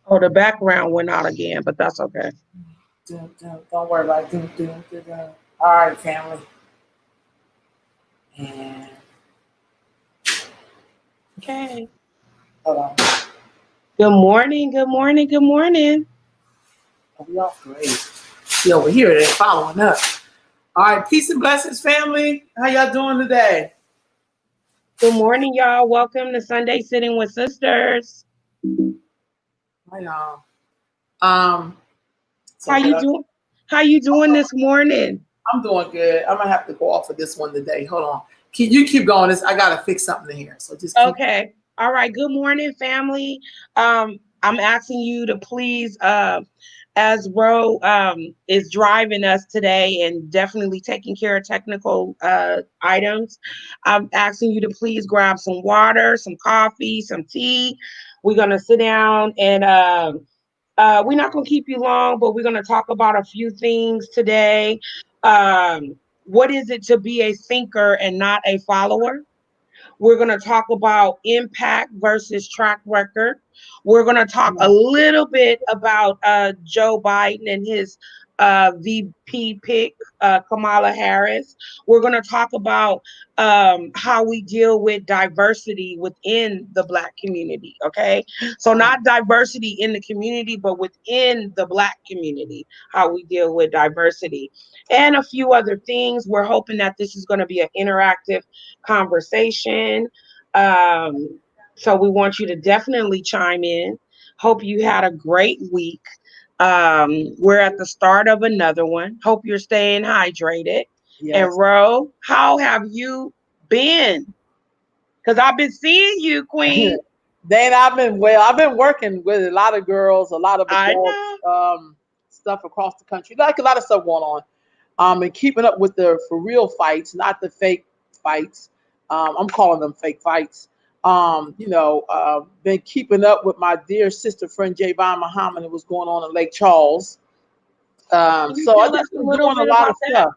Oh, the background went out again, but that's okay. Don't worry about it. All right, family. And Okay. hold on. Good morning. Good morning. Good morning. Are we off? Great. See over here, they're following up. All right, peace and blessings, family. How y'all doing today? Good morning, y'all. Welcome to Sunday Sitting with Sisters. Hi, y'all. Um, How so you doing? How you doing this morning? I'm doing good. I'm gonna have to go off of this one today. Hold on. You keep going. I gotta fix something in here. So just keep. Okay. All right. Good morning, family. I'm asking you to please, as Ro is driving us today and definitely taking care of technical items, I'm asking you to please grab some water, some coffee, some tea. We're gonna sit down and we're not gonna keep you long, but we're gonna talk about a few things today. What is it to be a thinker and not a follower? We're going to talk about impact versus track record. We're going to talk a little bit about Joe Biden and his VP pick, Kamala Harris. We're going to talk about how we deal with diversity within the Black community. Okay. So, not diversity in the community, but within the Black community, how we deal with diversity and a few other things. We're hoping that this is going to be an interactive conversation. So we want you to definitely chime in. Hope you had a great week. We're at the start of another one. Hope you're staying hydrated. Yes. And Ro, how have you been? Because I've been seeing you, Queen. Dana, I've been working with a lot of girls, a lot of I adult know. stuff across the country, like a lot of stuff going on. And keeping up with the for real fights, not the fake fights. I'm calling them fake fights. Been keeping up with my dear sister friend Javon Muhammad and what's going on in Lake Charles. Can you So I tell us just a been little doing a bit lot about of that? stuff.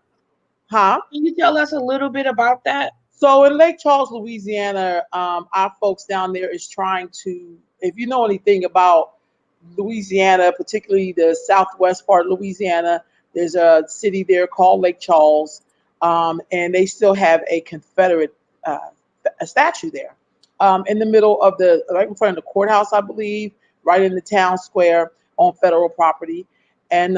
Huh? Can you tell us a little bit about that? So in Lake Charles, Louisiana, our folks down there is trying to, if you know anything about Louisiana, particularly the southwest part of Louisiana, there's a city there called Lake Charles, and they still have a Confederate uh, a statue there in the middle of right in front of the courthouse, I believe, right in the town square on federal property, and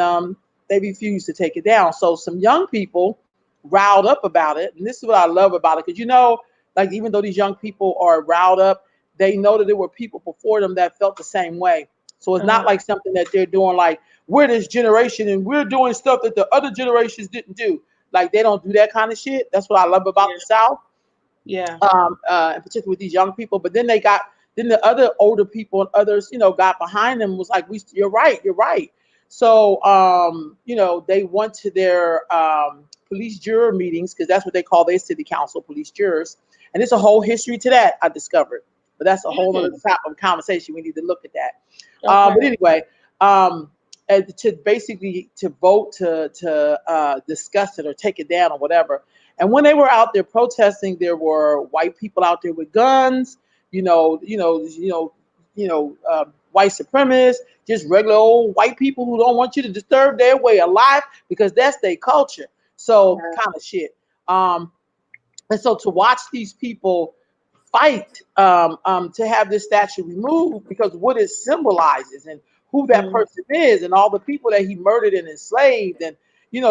they refuse to take it down. So some young people riled up about it, and this is what I love about it, because like even though these young people are riled up, they know that there were people before them that felt the same way. So it's not like something that they're doing like we're this generation and we're doing stuff that the other generations didn't do. Like they don't do that kind of shit. That's what I love about the South, Yeah. in particular with these young people. But then the other older people and others, got behind them was like, you're right, you're right. So, they went to their police juror meetings because that's what they call their city council police jurors, and there's a whole history to that I discovered. But that's a whole other type of conversation. We need to look at that. But anyway, and to basically to vote to discuss it or take it down or whatever. And when they were out there protesting, there were white people out there with guns, white supremacists, just regular old white people who don't want you to disturb their way of life because that's their culture. So kind of shit. And so to watch these people fight to have this statue removed because what it symbolizes and who that person is and all the people that he murdered and enslaved and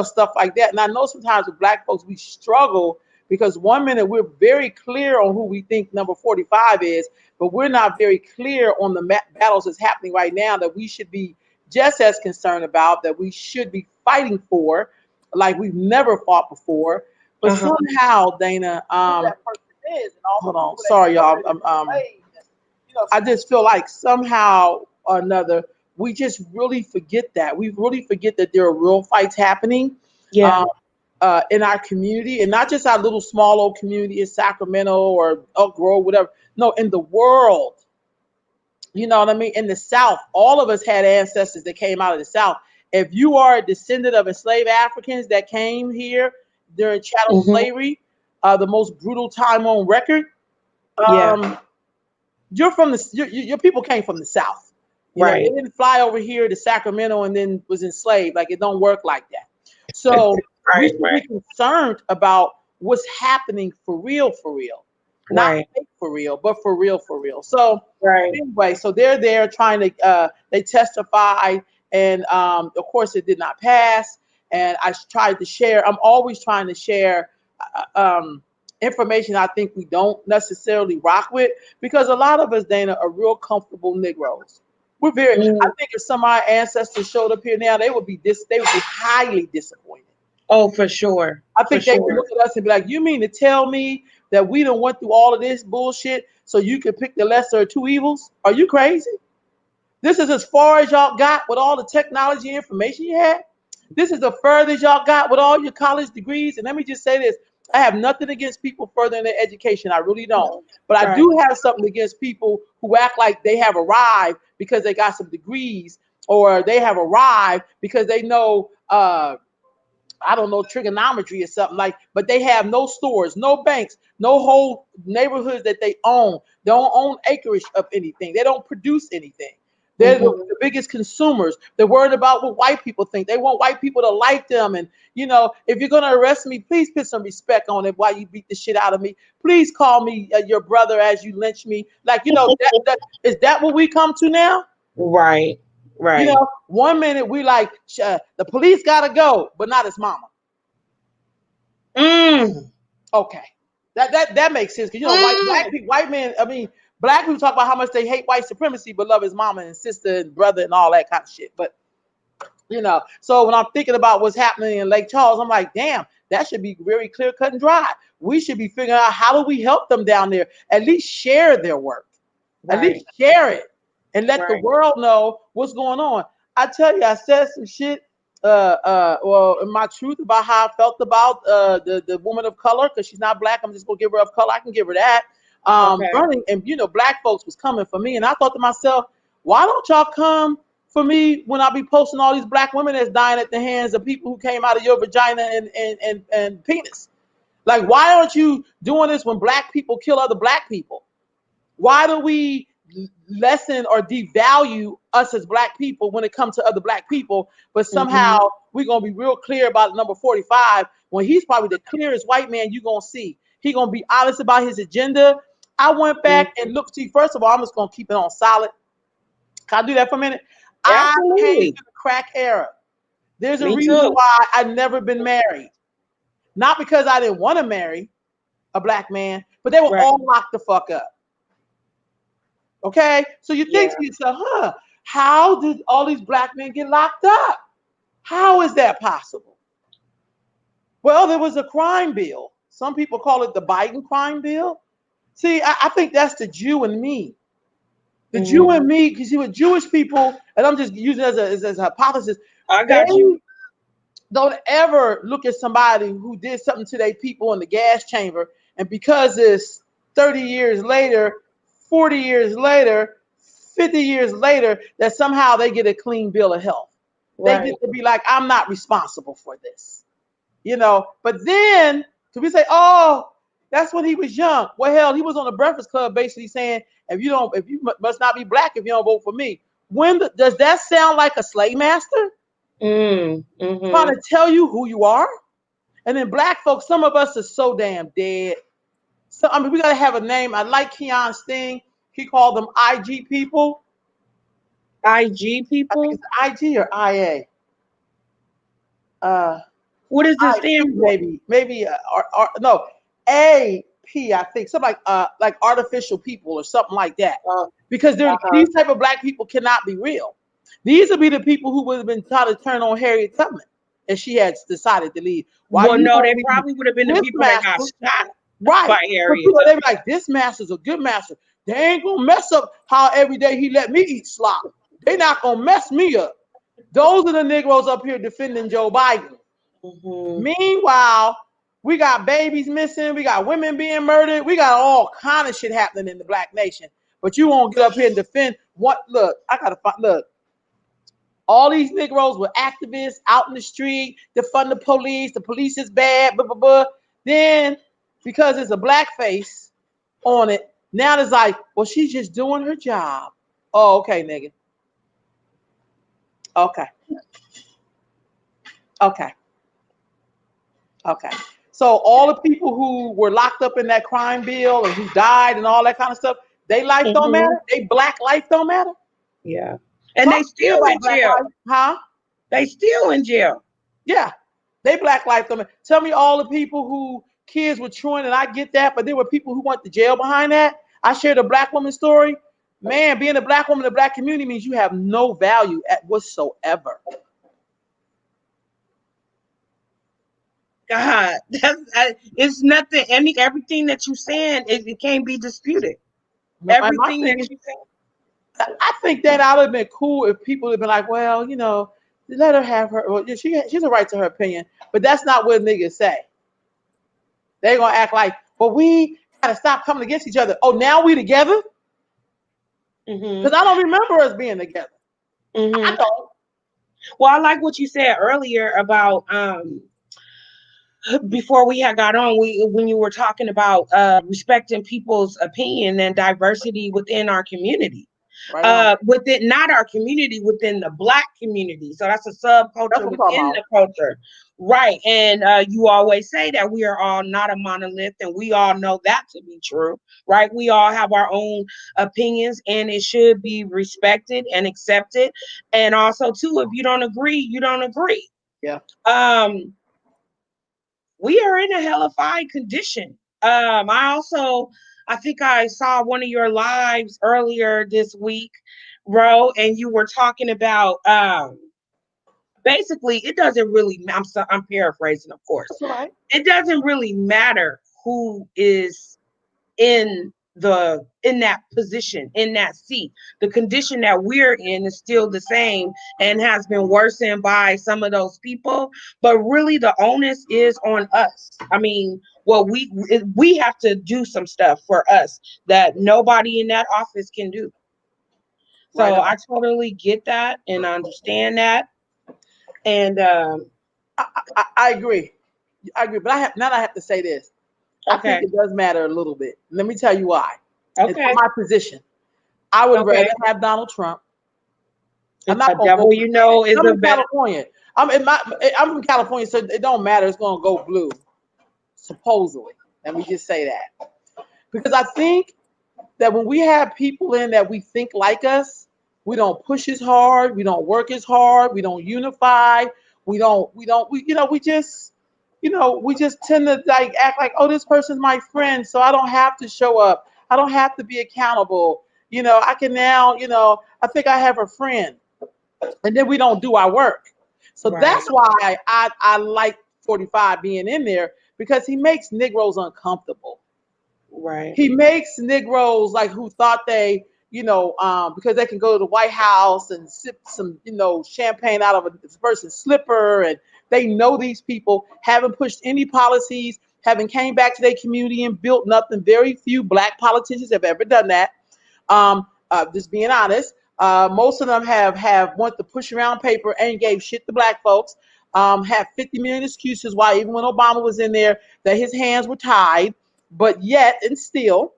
stuff like that. And I know sometimes with Black folks we struggle because one minute we're very clear on who we think number 45 is, but we're not very clear on the battles that's happening right now that we should be just as concerned about, that we should be fighting for, like we've never fought before. But somehow, Dana, hold on, sorry, y'all. I just feel like somehow or another, we just really forget that. We really forget that there are real fights happening in our community, and not just our little small old community in Sacramento or Elk Grove, whatever. No, in the world. You know what I mean? In the South, all of us had ancestors that came out of the South. If you are a descendant of enslaved Africans that came here during chattel slavery, the most brutal time on record, you're from your people came from the South. You know, Right. they didn't fly over here to Sacramento and then was enslaved. Like it don't work like that. So we Right. should be Right. concerned about what's happening for real, not Right. fake for real, but for real, for real. So Right. anyway, so they're there trying to they testified, and of course it did not pass. And I tried to share. I'm always trying to share information I think we don't necessarily rock with because a lot of us, Dana, are real comfortable Negroes. We're very. I Mm. think if some of our ancestors showed up here now, they would be They would be highly disappointed. Oh, for sure. I For think they would sure. look at us and be like, "You mean to tell me that we don't went through all of this bullshit so you can pick the lesser of two evils? Are you crazy? This is as far as y'all got with all the technology and information you had. This is the furthest y'all got with all your college degrees. And let me just say this. I have nothing against people furthering their education. I really don't. But I Right. do have something against people who act like they have arrived because they got some degrees or they have arrived because they know I don't know, trigonometry or something like, but they have no stores, no banks, no whole neighborhoods that they own. They don't own acreage of anything. They don't produce anything. They're Hmm. the biggest consumers. They're worried about what white people think. They want white people to like them. And, you know, if you're going to arrest me, please put some respect on it while you beat the shit out of me. Please call me your brother as you lynch me. Like, you know, is that what we come to now? Right. You Right. know, one minute we like, the police got to go, but not his mama. Mm. Okay, that makes sense because you know Mm. white men. I mean, black people talk about how much they hate white supremacy, but love his mama and sister and brother and all that kind of shit. But you know, so when I'm thinking about what's happening in Lake Charles, I'm like, damn, that should be very clear cut and dry. We should be figuring out how do we help them down there. At least share their work. At Right. least share it and let the Right. world know what's going on. I tell you, I said some shit. Well, in my truth about how I felt about the woman of color because she's not black. I'm just gonna give her of color. I can give her that. Okay. Running and you know, black folks was coming for me, and I thought to myself, why don't y'all come for me when I be posting all these black women that's dying at the hands of people who came out of your vagina and penis? Like, why aren't you doing this when black people kill other black people? Why do we lessen or devalue us as black people when it comes to other black people? But somehow Hmm. we're gonna be real clear about number 45 when he's probably the clearest white man you're gonna see. He gonna be honest about his agenda. I went back and looked. See, first of all, I'm just gonna keep it on solid. Can I do that for a minute? I came to Absolutely. the crack era. There's a Me reason too. why I've never been married. Not because I didn't want to marry a black man, but they were Right. all locked the fuck up. Okay, so you think Yeah. to yourself, huh? How did all these black men get locked up? How is that possible? Well, there was a crime bill. Some people call it the Biden crime bill. See, I think that's the Jew in me. The Jew Hmm. in me, because you were Jewish people, and I'm just using it as a hypothesis. I They got you. don't ever look at somebody who did something to their people in the gas chamber, and because it's 30 years later, 40 years later, 50 years later, that somehow they get a clean bill of health. They Right. get to be like, I'm not responsible for this, you know. But then, so we say, oh, that's when he was young. Well, hell, he was on the Breakfast Club basically saying, if you must not be black if you don't vote for me. Does that sound like a slave master Mm. trying Hmm. to tell you who you are? And then black folks, some of us are so damn dead. So I mean, we gotta have a name. I like Keon's thing. He called them IG people. IG I think people. it's IG or IA. Uh, What does it IP stand for? maybe or no AP. I think something like artificial people or something like that. Uh Because huh. these type of black people cannot be real. These would be the people who would have been trying to turn on Harriet Tubman if she had decided to leave. Why Well, you no, gonna they leave probably would have been the this people that got master? shot Right. by But Harriet people, they be Tubman. like, this master's a good master. They ain't gonna mess up how every day he let me eat slop. They not gonna mess me up. Those are the Negroes up here defending Joe Biden. Hmm. Meanwhile, we got babies missing, we got women being murdered, we got all kind of shit happening in the black nation. But you won't get up here and defend what? Look, I gotta find. Look, all these Negroes were activists out in the street, defund the police. The police is bad. Blah blah blah. Then, because there's a black face on it, now it's like, well, she's just doing her job. Oh, okay, nigga. Okay. Okay. Okay. So all the people who were locked up in that crime bill and who died and all that kind of stuff, they life don't Hmm. matter. They black life don't matter. Yeah. And Talk they to me still about in black jail. life, huh? They still in jail. Yeah, they black life don't matter. Tell me all the people who kids were truant, and I get that, but there were people who went to jail behind that. I shared a black woman story. Man, being a black woman in the black community means you have no value at whatsoever. God, it's nothing. Everything that you saying, it can't be disputed. And my Everything that thing is, you saying. I think that I would have been cool if people had been like, well, let her have her. Well, she's a right to her opinion, but that's not what niggas say. They gonna act like, well, we gotta stop coming against each other. Oh, now we together? Hmm. Because I don't remember us being together. I Hmm. don't. Well, I like what you said earlier about before we had got on, we when you were talking about respecting people's opinion and diversity within our community, Right on. within not our community, within the black community. So that's a That's subculture what I'm talking within about. the culture, right? And you always say that we are all not a monolith, and we all know that to be true, right? We all have our own opinions, and it should be respected and accepted. And also, too, if you don't agree, you don't agree. Yeah. um we are in a hellified condition. I think I saw one of your lives earlier this week, Ro, and you were talking about basically it doesn't really. I'm paraphrasing, of course. That's all right. It doesn't really matter who is in that position, in that seat. The condition that we're in is still the same and has been worsened by some of those people, but really the onus is on us. I mean, well, we have to do some stuff for us that nobody in that office can do. Right So on. I totally get that and understand that. And I agree. I agree. But I have to say this. I think okay. it does matter a little bit. Let me tell you why. And from Okay. my position, I would rather Okay. have Donald Trump. I'm not A gonna devil vote you for the man. know is I'm a in better. California. I'm from California, so it don't matter. It's gonna go blue, supposedly. Let me just say that. Because I think that when we have people in that we think like us, we don't push as hard, we don't work as hard, we don't unify, we just tend to like act like, oh, this person's my friend, so I don't have to show up. I don't have to be accountable. I can now, I think I have a friend, and then we don't do our work. So Right. that's why I like 45 being in there because he makes Negroes uncomfortable. Right. He makes Negroes like who thought they, because they can go to the White House and sip some, champagne out of a person's slipper, and they know these people haven't pushed any policies, haven't came back to their community and built nothing. Very few black politicians have ever done that. Just being honest, most of them have want to push around paper and gave shit to black folks. Have 50 million excuses why even when Obama was in there that his hands were tied, but yet and still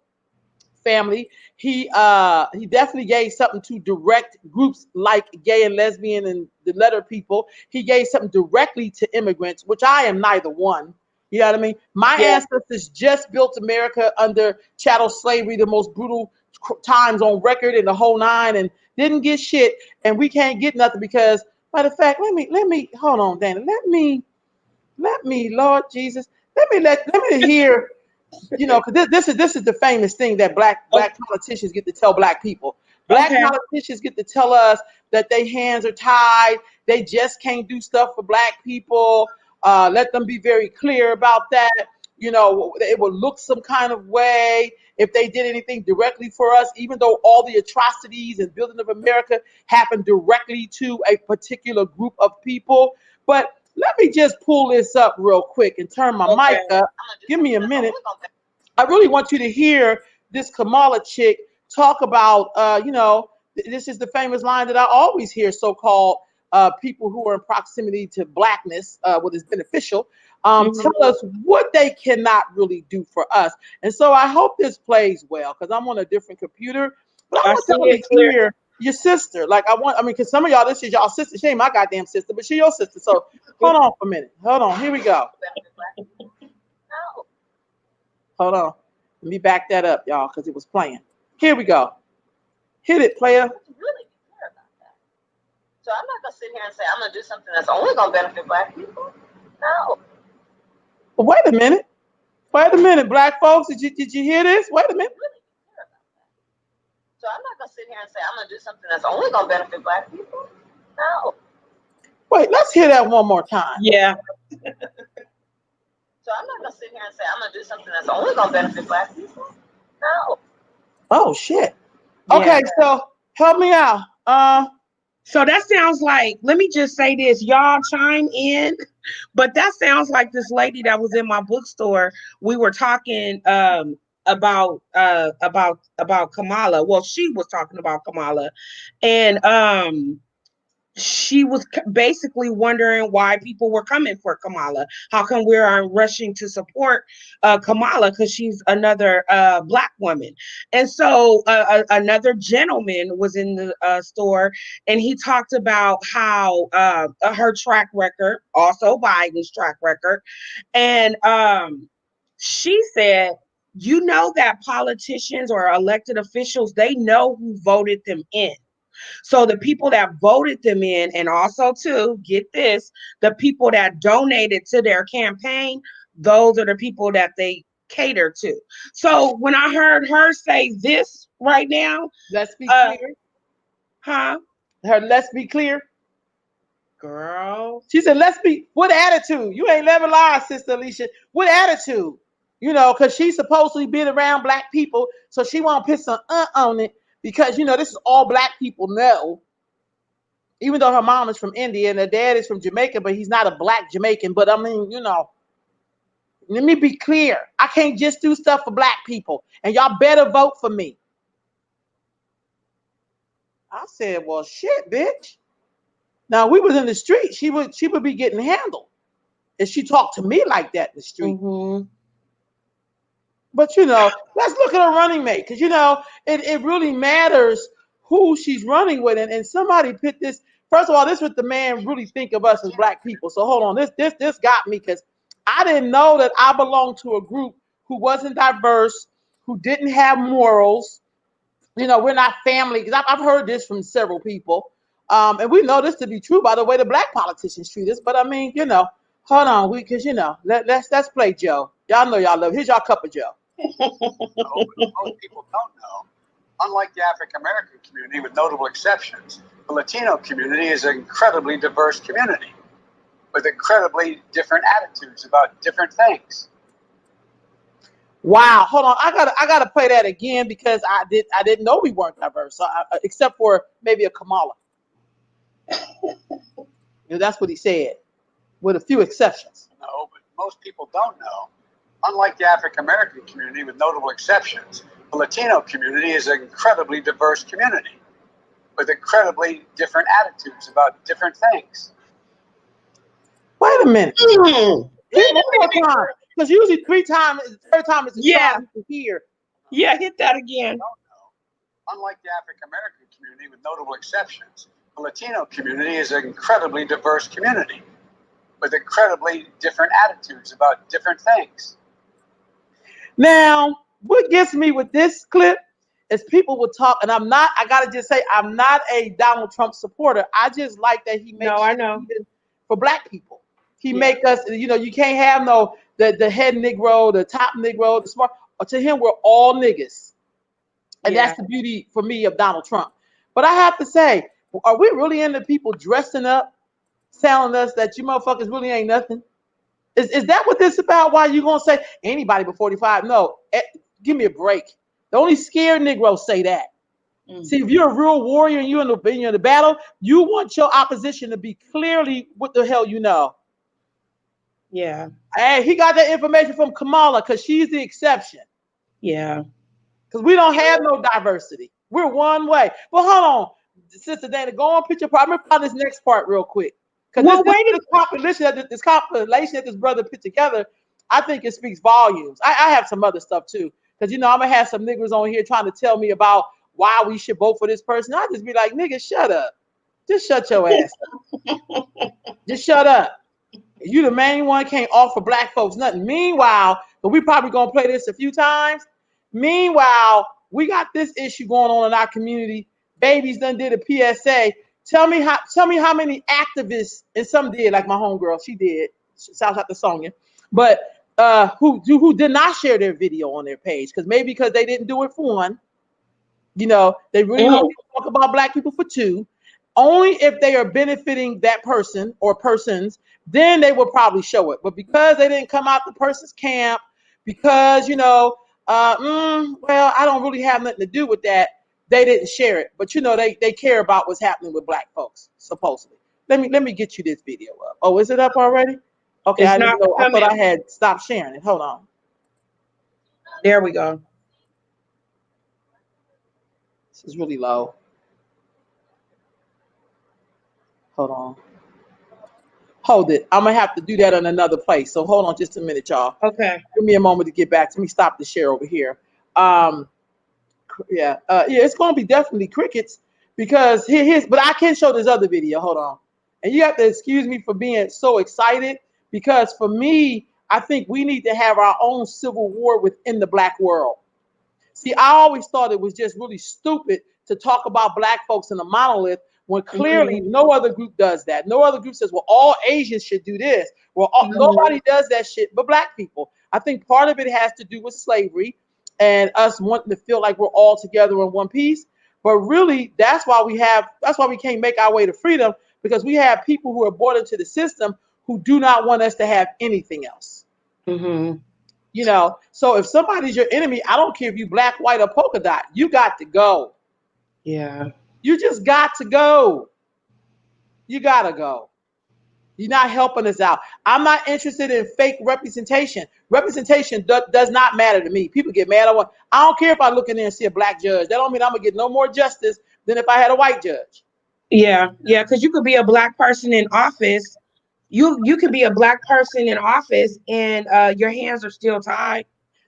family. He definitely gave something to direct groups like gay and lesbian and the letter people. He gave something directly to immigrants, which I am neither one. You know what I mean? My Yeah. ancestors just built America under chattel slavery, the most brutal times on record in the whole nine, and didn't get shit. And we can't get nothing because, matter of fact, let me hold on, Danny. Let me, Lord Jesus, let me hear because this is the famous thing that black politicians get to tell black people. Black Okay. politicians get to tell us that their hands are tied. They just can't do stuff for black people. Let them be very clear about that. It will look some kind of way if they did anything directly for us, even though all the atrocities and building of America happened directly to a particular group of people. But let me just pull this up real quick and turn my mic Okay. up. Give me a minute. I really want you to hear this Kamala chick talk about, this is the famous line that I always hear so-called people who are in proximity to blackness, what is beneficial, Mhm. tell us what they cannot really do for us. And so I hope this plays well because I'm on a different computer, but I I want see y'all it to clear. hear. your sister. Like because some of y'all, this is y'all sister. She ain't my goddamn sister, but she your sister. So hold on for a minute. Hold on. Here we go. Hold on. Let me back that up, y'all, because it was playing. Here we go. Hit it, player. Really care about that. So I'm not gonna sit here and say I'm gonna do something that's only gonna benefit Black people. No. But wait a minute. Wait a minute, Black folks. Did you hear this? Wait a minute. Really care about that. So I'm not gonna sit here and say I'm gonna do something that's only gonna benefit Black people. No. Wait, let's hear that one more time. Yeah. So I'm not gonna sit here and say I'm gonna do something that's only gonna benefit Black people. No. Oh shit. Okay, so help me out. So that sounds like, let me just say this, y'all chime in, but that sounds like this lady that was in my bookstore. We were talking about Kamala. Well, she was talking about Kamala, and she was basically wondering why people were coming for Kamala. How come we are rushing to support Kamala? Because she's another Black woman. And so another gentleman was in the store, and he talked about how her track record, also Biden's track record. And she said, you know that politicians or elected officials, they know who voted them in. So the people that voted them in, and also too, get this, the people that donated to their campaign, those are the people that they cater to. So when I heard her say this right now, let's be clear. Let's be clear. Girl. She said, what attitude? You ain't never lied, Sister Alicia. What attitude? You know, because she's supposedly been around Black people, so she want to put some on it. Because, you know, this is all Black people know, even though her mom is from India and her dad is from Jamaica, but he's not a Black Jamaican. But I mean, you know, let me be clear. I can't just do stuff for Black people, and y'all better vote for me. I said, well, shit, bitch. Now, we was in the street. She would be getting handled if she talked to me like that in the street. Mm-hmm. But, you know, let's look at her running mate, because, you know, it really matters who she's running with. And somebody put this, first of all, this is what the man really think of us as Black people. So hold on, this got me, because I didn't know that I belonged to a group who wasn't diverse, who didn't have morals. You know, we're not family, because I've heard this from several people. And we know this to be true by the way the Black politicians treat us. But I mean, you know, hold on, because, you know, let's play Joe. Y'all know y'all love. Here's y'all cup of Joe. Most people don't know. Unlike the African American community, with notable exceptions, the Latino community is an incredibly diverse community with incredibly different attitudes about different things. Wow, hold on, I gotta play that again, because I didn't know we weren't diverse, so except for maybe a Kamala. You know, that's what he said, with a few exceptions. No, but most people don't know. Unlike the African American community, with notable exceptions, the Latino community is an incredibly diverse community with incredibly different attitudes about different things. Wait a minute. One more time, because usually 3 times, the third time is the charm to hear. Yeah, hit that again. Unlike the African American community, with notable exceptions, the Latino community is an incredibly diverse community with incredibly different attitudes about different things. Now, what gets me with this clip is people will talk, and I gotta just say, I'm not a Donald Trump supporter. I just like that he makes it for Black people. He make us, you know, you can't have the head Negro, the top Negro, the smart. To him, we're all niggas. And that's the beauty for me of Donald Trump. But I have to say, are we really into people dressing up, telling us that you motherfuckers really ain't nothing? Is that what this about? Why you gonna say anybody but 45? No, give me a break. The only scared Negroes say that. Mm-hmm. See, if you're a real warrior and you're in the battle, you want your opposition to be clearly what the hell you know. Yeah. And he got that information from Kamala, because she's the exception. Yeah. Because we don't have no diversity. We're one way. But hold on, Sister Dana, go on, picture. I'm gonna find this next part real quick. Because this compilation that this brother put together, I think it speaks volumes. I have some other stuff too. Because, you know, I'm going to have some niggas on here trying to tell me about why we should vote for this person. I just be like, nigga, shut up. Just shut your ass up. Just shut up. You the main one can't offer black folks nothing. Meanwhile, but we probably gonna play this a few times. Meanwhile, we got this issue going on in our community. Babies done did a PSA. Tell me how many activists, and some did, like my homegirl, she did. Shout out to Sonya, but who did not share their video on their page because they didn't do it for one. You know, they really don't talk about black people for two. Only if they are benefiting that person or persons, then they will probably show it. But because they didn't come out the person's camp, because well, I don't really have nothing to do with that, they didn't share it. But they care about what's happening with black folks, supposedly. Let me get you this video up. Oh, is it up already? Okay, I didn't know. I thought I had stopped sharing it. Hold on. There we go. This is really low. Hold on. Hold it. I'm gonna have to do that in another place. So hold on just a minute, y'all. Okay. Give me a moment to get back. Let me stop the share over here. Yeah, it's gonna be definitely crickets because but I can show this other video. Hold on. And you have to excuse me for being so excited because for me, I think we need to have our own civil war within the black world. See, I always thought it was just really stupid to talk about black folks in a monolith when clearly no other group does that. No other group says, well, all Asians should do this. Well, nobody does that shit but black people. I think part of it has to do with slavery and us wanting to feel like we're all together in one piece. But really, that's why we can't make our way to freedom, because we have people who are brought into the system who do not want us to have anything else. So if somebody's your enemy, I don't care if you black, white, or polka dot, you got to go. Yeah. You just got to go. You gotta go. You're not helping us out. I'm not interested in fake representation. Representation does not matter to me. People get mad. I don't care if I look in there and see a black judge. That don't mean I'm gonna get no more justice than if I had a white judge. Yeah, because you could be a black person in office. You could be a black person in office and your hands are still tied.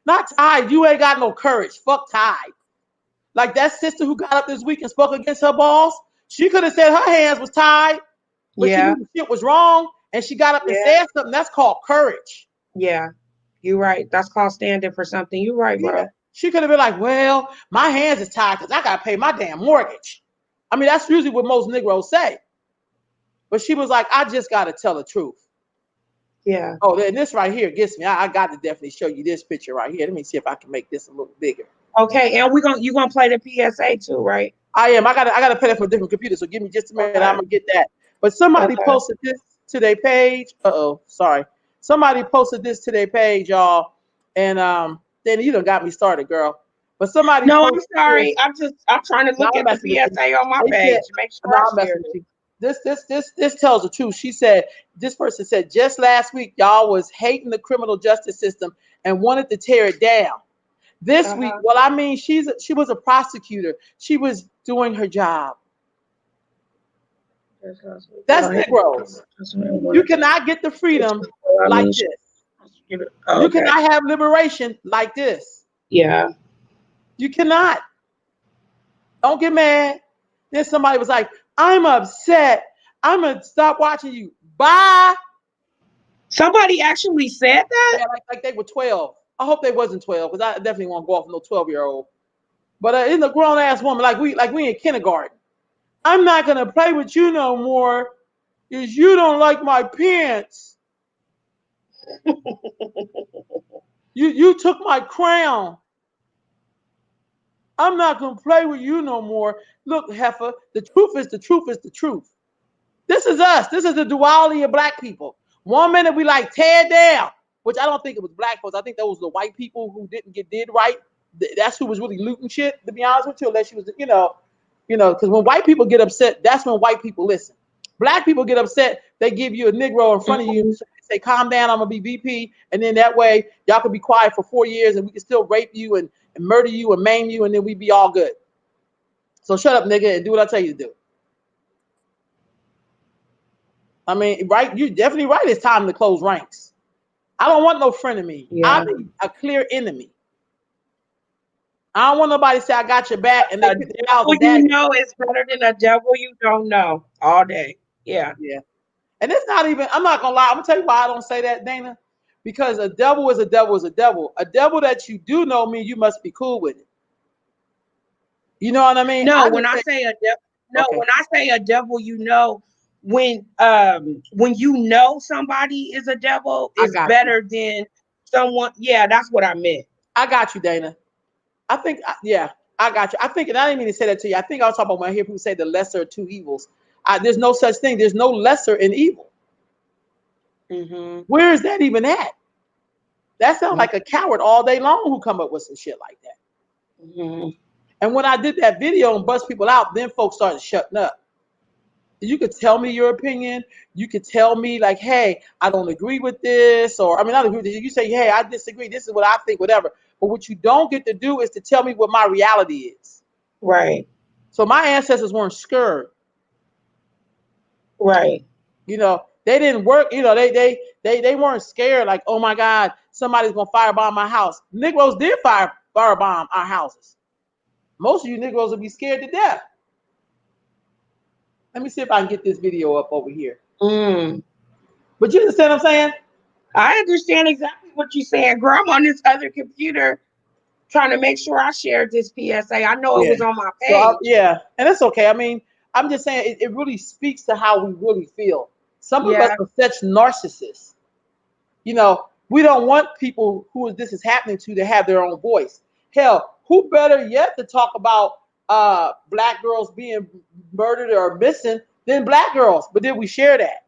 Not tied. You ain't got no courage. Fuck tied. Like that sister who got up this week and spoke against her boss. She could have said her hands was tied, but she knew the shit was wrong, and she got up and said something. That's called courage. Yeah, you're right. That's called standing for something. You're right, bro. Yeah. She could have been like, well, my hands is tied because I got to pay my damn mortgage. I mean, that's usually what most Negroes say. But she was like, I just got to tell the truth. Yeah. Oh, and this right here gets me. I got to definitely show you this picture right here. Let me see if I can make this a little bigger. Okay, and you're gonna play the PSA too, right? I am. I gotta play that from a different computer. So give me just a minute. I'm gonna get that. But somebody posted this to their page. Sorry. Somebody posted this to their page, y'all. And then you done got me started, girl. But somebody. No, I'm sorry. I'm trying to look at the PSA on my page. Make sure This tells the truth. She said, this person said, just last week, y'all was hating the criminal justice system and wanted to tear it down. This week, well, I mean, she was a prosecutor. She was doing her job. That's Negroes. You cannot get the freedom like this. You cannot have liberation like this. Yeah. You cannot. Don't get mad. Then somebody was like, I'm upset. I'm going to stop watching you. Bye. Somebody actually said that? Yeah, like they were 12. I hope they wasn't 12 because I definitely won't go off no 12-year-old. But in the grown-ass woman, like we in kindergarten. I'm not going to play with you no more because you don't like my pants. You took my crown. I'm not going to play with you no more. Look, heifer, the truth is the truth is the truth. This is us. This is the duality of black people. One minute we like tear down, which I don't think it was black folks. I think that was the white people who didn't get did right. That's who was really looting shit, to be honest with you, unless she was, because when white people get upset, that's when white people listen. Black people get upset, they give you a Negro in front of you, say, calm down, I'm going to be VP, and then that way, y'all can be quiet for 4 years, and we can still rape you and murder you and maim you, and then we be all good. So shut up, nigga, and do what I tell you to do. I mean, right? You're definitely right. It's time to close ranks. I don't want no frenemy. I need a clear enemy. I don't want nobody to say I got your back and they A put the devil $1,000 bag. you know is better than a devil you don't know all day. Yeah. Yeah. And it's not even, I'm not gonna lie, I'm gonna tell you why I don't say that, Dana. Because a devil is a devil is a devil. A devil that you do know means you must be cool with it. You know what I mean? No, I when just I say, say a devil, no, okay, when I say a devil, you know, when you know somebody is a devil, I is got you. better than someone. Yeah, that's what I meant. I got you, Dana. I think, yeah, I got you. I think, and I didn't mean to say that to you. I think I was talking about when I hear people say the lesser of two evils. There's no such thing. There's no lesser in evil. Mm-hmm. Where is that even at? That sounds like a coward all day long who come up with some shit like that. Mm-hmm. And when I did that video and bust people out, then folks started shutting up. You could tell me your opinion. You could tell me like, hey, I don't agree with this, or I mean, not agree with this. You say, hey, I disagree. This is what I think, whatever. But what you don't get to do is to tell me what my reality is. Right. So my ancestors weren't scared. Right. You know, they didn't work. You know, they weren't scared. Like, oh my God, somebody's gonna firebomb my house. Negroes did firebomb our houses. Most of you Negroes would be scared to death. Let me see if I can get this video up over here. Mm. But you understand what I'm saying? I understand exactly what you're saying, girl. I'm on this other computer trying to make sure I shared this PSA. I know it Yeah. was on my So page. yeah, and it's okay. I mean, I'm just saying it really speaks to how we really feel. Some of us Yeah. are such narcissists. You know, we don't want people who this is happening to have their own voice. Hell, who better yet to talk about black girls being murdered or missing than black girls? But did we share that?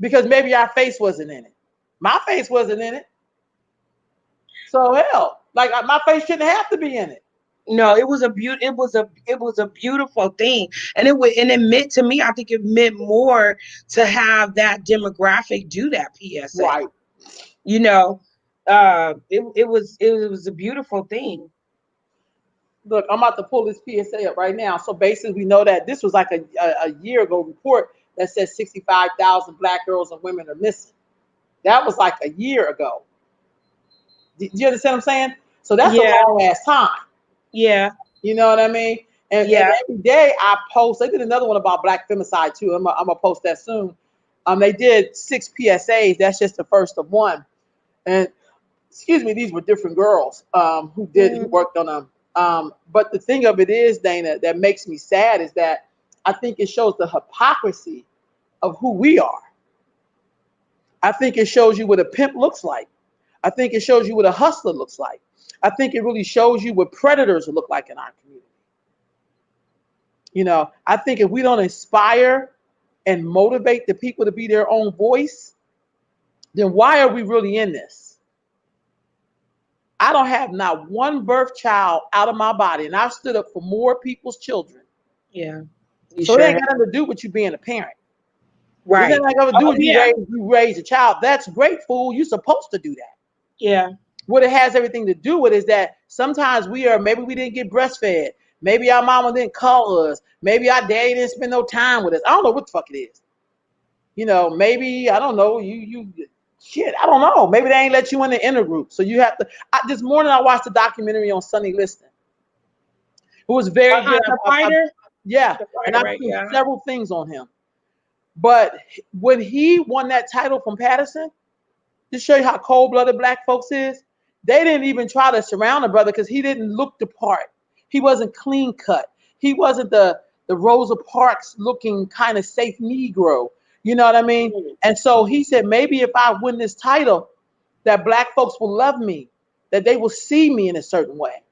Because maybe our face wasn't in it. My face wasn't in it. So hell, like my face shouldn't have to be in it. No, it was a beautiful thing. And it meant to me, I think it meant more to have that demographic do that PSA. Right. You know, it was a beautiful thing. Look, I'm about to pull this PSA up right now. So basically, we know that this was like a year ago report that says 65,000 black girls and women are missing. That was like a year ago. Do you understand what I'm saying? So that's a Yeah, long ass time. yeah, You know what I mean? And yeah. every day I post. They did another one about black femicide too. I'm gonna post that soon. They did 6 PSAs. That's just the first of one. And excuse me, these were different girls who Mm, worked on them. But the thing of it is, Dana, that makes me sad is that I think it shows the hypocrisy of who we are. I think it shows you what a pimp looks like. I think it shows you what a hustler looks like. I think it really shows you what predators look like in our community. You know, I think if we don't inspire and motivate the people to be their own voice, then why are we really in this? I don't have not one birth child out of my body, and I've stood up for more people's children. yeah, you So it sure ain't have. got nothing to do with you being a parent. It Right. ain't got nothing to do Oh with yeah, you raise a child. That's great, fool. You're supposed to do that. yeah. What it has everything to do with is that sometimes maybe we didn't get breastfed. Maybe our mama didn't call us. Maybe our daddy didn't spend no time with us. I don't know what the fuck it is. You know, maybe, I don't know, shit, I don't know. Maybe they ain't let you in the inner group. So you have to, this morning I watched a documentary on Sonny Liston. It was very good. The fighter, Yeah, the and fighter, I've right? seen Yeah. several things on him. But when he won that title from Patterson, to show you how cold-blooded black folks is, they didn't even try to surround the brother because he didn't look the part. He wasn't clean cut. He wasn't the Rosa Parks looking kind of safe Negro. You know what I mean? And so he said, maybe if I win this title, that black folks will love me, that they will see me in a certain way.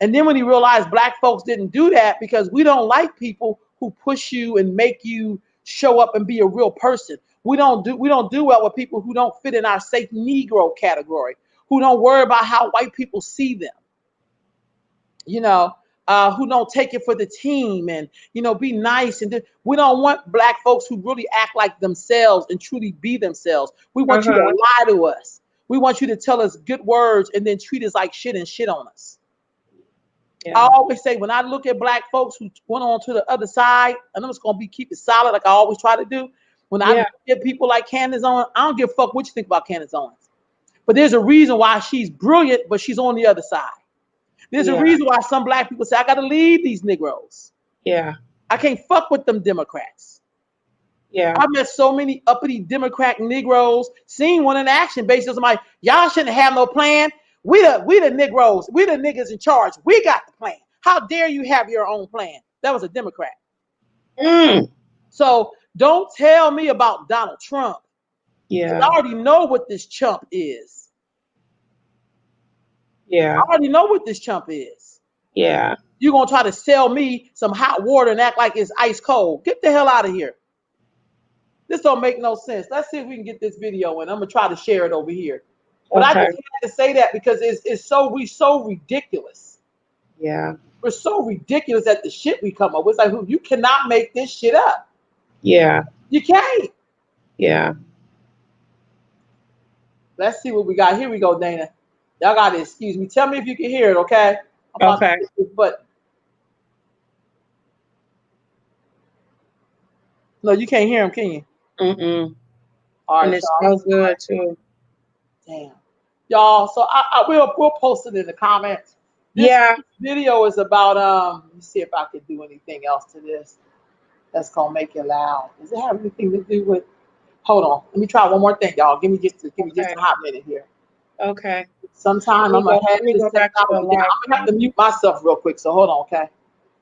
And then when he realized black folks didn't do that because we don't like people who push you and make you show up and be a real person. We don't do well with people who don't fit in our safe Negro category, who don't worry about how white people see them. You know, who don't take it for the team and, you know, be nice. And we don't want black folks who really act like themselves and truly be themselves. We want you to lie to us. We want you to tell us good words and then treat us like shit and shit on us. Yeah. I always say when I look at black folks who went on to the other side, and I'm just gonna keep it solid like I always try to do. When I look at people like Candace Owens, I don't give a fuck what you think about Candace Owens. But there's a reason why she's brilliant, but she's on the other side. There's a Yeah. reason why some black people say, I got to leave these Negroes. Yeah. I can't fuck with them Democrats. Yeah. I've met so many uppity Democrat Negroes, seen one in action, basically, I'm like, y'all shouldn't have no plan. We the Negroes, we the niggas in charge. We got the plan. How dare you have your own plan? That was a Democrat. Mm. So don't tell me about Donald Trump. Yeah. I already know what this chump is. Yeah. I already know what this chump is. Yeah. You're going to try to sell me some hot water and act like it's ice cold. Get the hell out of here. This don't make no sense. Let's see if we can get this video and I'm going to try to share it over here. But I just had to say that because we so ridiculous. Yeah. We're so ridiculous at the shit we come up with. It's like, you cannot make this shit up. Yeah. You can't. Yeah. Let's see what we got. Here we go, Dana. Y'all got to excuse me. Tell me if you can hear it, okay? I'm about to hit this button. No, you can't hear him, can you? Mm-mm. All right, And it's so good too. Damn. Y'all, so we'll post it in the comments. This video is about let me see if I can do anything else to this that's gonna make it loud. Does it have anything to do with hold on, let me try one more thing, y'all. Give me just a hot minute here. Okay. Sometime I'm gonna have to go back to the live. I'm gonna have to mute myself real quick, so hold on, okay?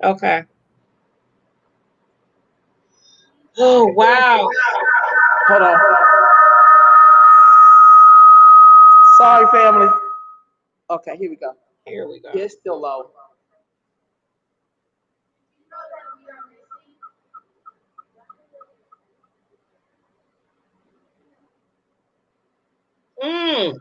Okay. Oh wow. Hold on. Sorry, family. Okay, here we go. Here we go. Yeah, it's still low. Mm.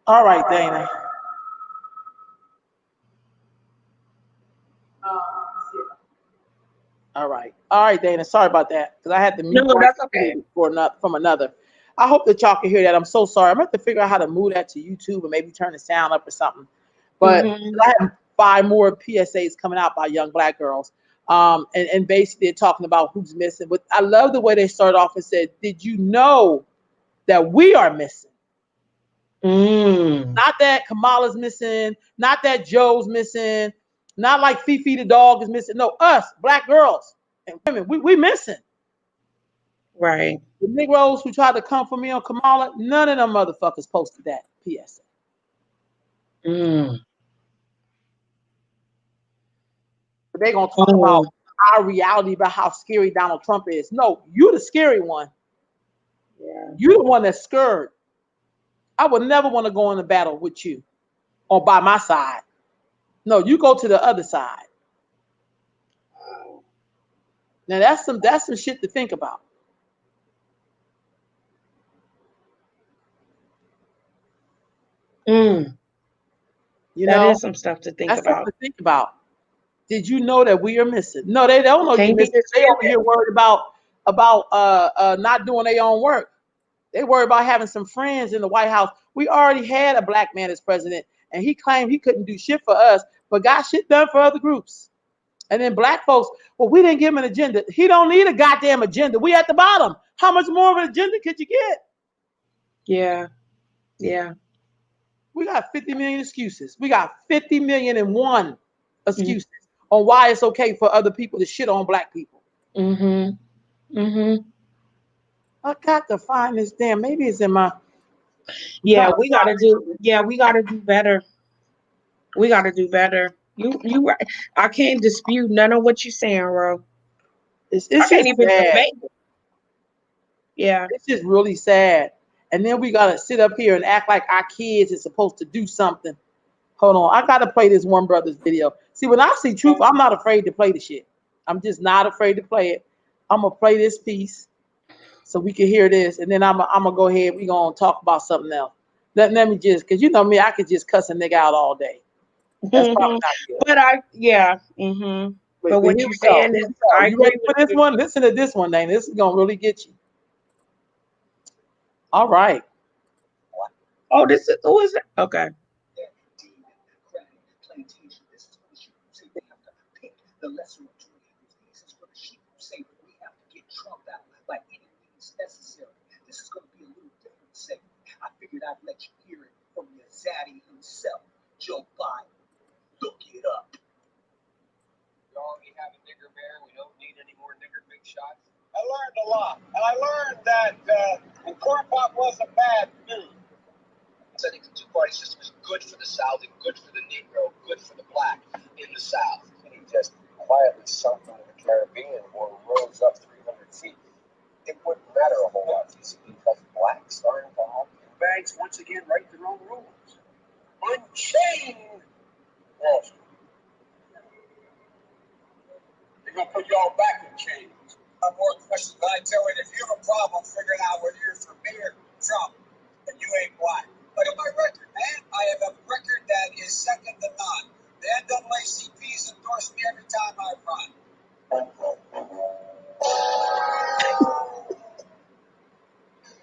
All right, Dana. All right, Dana. Sorry about that because I had to mute. No, that's okay. From another. I hope that y'all can hear that. I'm so sorry. I'm going to have to figure out how to move that to YouTube and maybe turn the sound up or something. But I have 5 more PSAs coming out by young black girls. And basically they're talking about who's missing. But I love the way they start off and said, did you know that we are missing? Not that Kamala's missing, not that Joe's missing, not like Fifi the dog is missing. No, us, black girls and women, we missing. Right. The Negroes who tried to come for me on Kamala, none of them motherfuckers posted that PSA. But they gonna talk about our reality about how scary Donald Trump is. No, you the scary one. Yeah. You the one that's scared. I would never want to go in a battle with you or by my side. No, you go to the other side. Now that's some shit to think about. You that know, is some stuff to think that's about. something to think about. Did you know that we are missing? No, they don't know you're missing. They over here worried about not doing their own work. They worry about having some friends in the White House. We already had a black man as president, and he claimed he couldn't do shit for us, but got shit done for other groups. And then black folks, well, we didn't give him an agenda. He don't need a goddamn agenda. We at the bottom. How much more of an agenda could you get? Yeah. Yeah. We got 50 million excuses. We got 50 million and one excuses on why it's okay for other people to shit on black people. I got to find this damn. Maybe it's in my. Yeah, we gotta do better. We gotta do better. You right. I can't dispute none of what you're saying, Ro. It's I can't even sad. debate it. Yeah. It's just really sad. And then we gotta sit up here and act like our kids is supposed to do something Hold on, I gotta play this One Brothers video. See, when I see truth, I'm not afraid to play the shit. I'm just not afraid to play it. I'm gonna play this piece so we can hear this, and then I'm gonna go ahead. We gonna talk about something else. Let me just, cause you know me, I could just cuss a nigga out all day. That's probably not good. But yeah. Mm-hmm. But what here you're we go. saying is, I You agree ready for with this you. one? Listen to this one, Dana. This is gonna really get you. All right. Oh, this is who is it? Okay. The lesser of two evils. This is for the sheep who say that we have to get Trump out by any means necessary. This is going to be a little different segment. I figured I'd let you hear it from your zaddy himself, Joe Biden. Look it up. We already have a nigger mayor. We don't need any more nigger big shots. I learned a lot. And I learned that corn pop wasn't bad news. I think the two-party system is good for the South and good for the Negro, good for the black in the South. And he just quietly sunk into the Caribbean or rose up 300 feet. It wouldn't matter a whole lot because blacks are involved. Banks once again write their own rules. Unchained Wall Street. They're going to put y'all back in chains. I have more questions, but I tell you, if you have a problem figuring out whether you're for me or Trump, then you ain't black. Look at my record, man. I have a record that is second to none. The NAACP's endorsed me every time I run.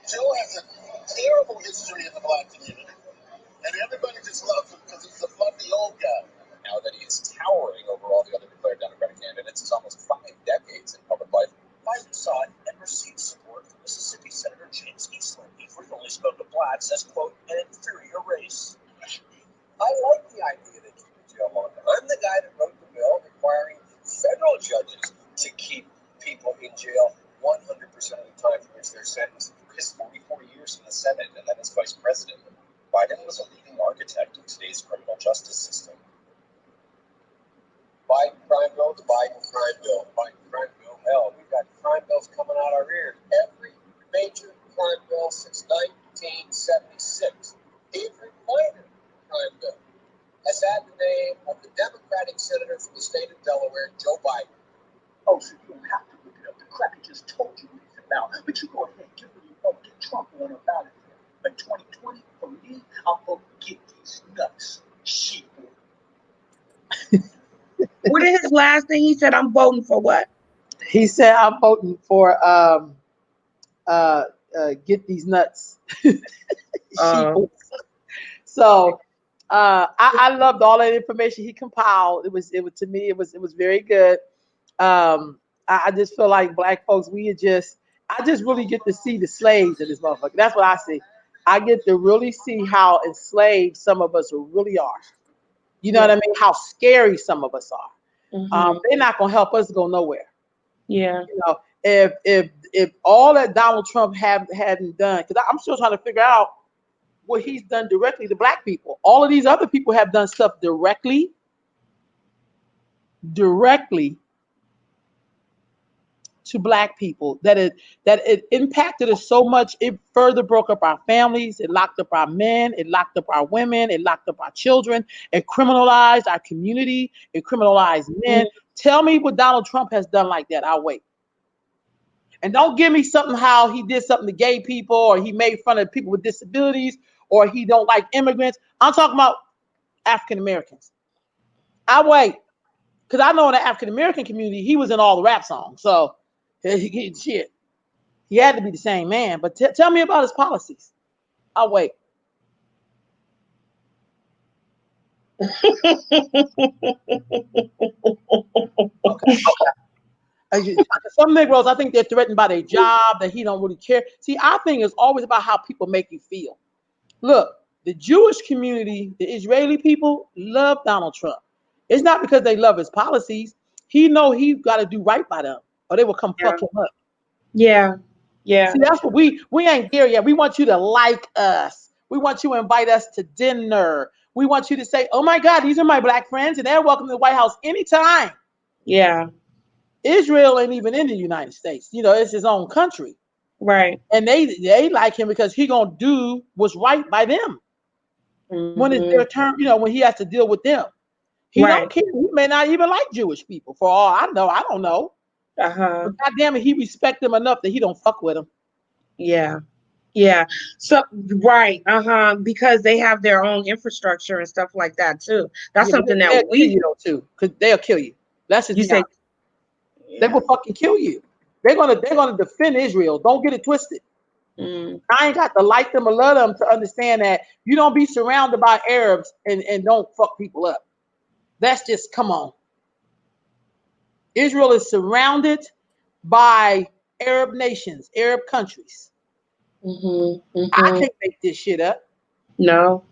Joe has a terrible history in the black community. And everybody just loves him because he's a fluffy old guy. Now that he is towering over all the other declared Democratic candidates, it's almost 5 decades in public life. Biden sought and received support from Mississippi Senator James Eastland. He frequently spoke to blacks as, quote, an inferior race. I like the idea that keep in jail longer. I'm the guy that wrote the bill requiring federal judges to keep people in jail 100% of the time for which they're sentenced. For his 44 years in the Senate and then as vice president, Biden was a leading architect of today's criminal justice system. Biden crime bill, the Biden crime bill, Biden crime bill. Hell, we've got crime bills coming out our ears. Every major crime bill since 1976, every minor crime bill has had the name of the Democratic senator from the state of Delaware, Joe Biden. Oh, so you don't have to look it up. The cracker just told you what it's about. But you go ahead, get what you want, get Trump on about it. But 2020, for me, I'm going to get these nuts. Sheep. What is his last thing? He said, I'm voting for what? He said, I'm voting for get these nuts. So I loved all that information he compiled. It was to me, it was very good. I just feel like black folks, I just really get to see the slaves in this motherfucker. That's what I see. I get to really see how enslaved some of us really are. You know what I mean? How scary some of us are. Mm-hmm. They're not gonna help us go nowhere. Yeah. You know, if all that Donald Trump hadn't done, because I'm still trying to figure out what he's done directly to black people. All of these other people have done stuff directly to black people that it impacted us so much. It further broke up our families. It locked up our men. It locked up our women. It locked up our children. It criminalized our community. It criminalized men. Tell me what Donald Trump has done like that. I'll wait. And don't give me something how he did something to gay people or he made fun of people with disabilities or he don't like immigrants. I'm talking about African Americans. I'll wait. Because I know in the African American community, he was in all the rap songs. So shit. He had to be the same man. But tell me about his policies. I'll wait. Okay. Some Negroes, I think they're threatened by their job, that he don't really care. See, I think it's always about how people make you feel. Look, the Jewish community, the Israeli people love Donald Trump. It's not because they love his policies. He know he got to do right by them, or they will come fuck him up. Yeah. Yeah. See, that's what we ain't there yet. We want you to like us. We want you to invite us to dinner. We want you to say, oh my God, these are my black friends, and they're welcome to the White House anytime. Yeah. Israel ain't even in the United States. You know, it's his own country. Right. And they like him because he gonna do what's right by them. when it's Mhm. their turn, when he has to deal with them. He Right. don't care. He may not even like Jewish people. For all I know, I don't know. Uh-huh. But goddamn it, he respect them enough that he don't fuck with them. Yeah. Yeah. So right. Uh-huh. Because they have their own infrastructure and stuff like that too. That's Yeah, but something they'll that kill you though too, because they'll kill you. Let's just you be say. honest. They will fucking kill you. They're gonna defend Israel. Don't get it twisted. Mm, I ain't got to like them or love them to understand that you don't be surrounded by Arabs and don't fuck people up. That's just come on. Israel is surrounded by Arab nations, Arab countries. mhm. I Mhm. can't make this shit up, No.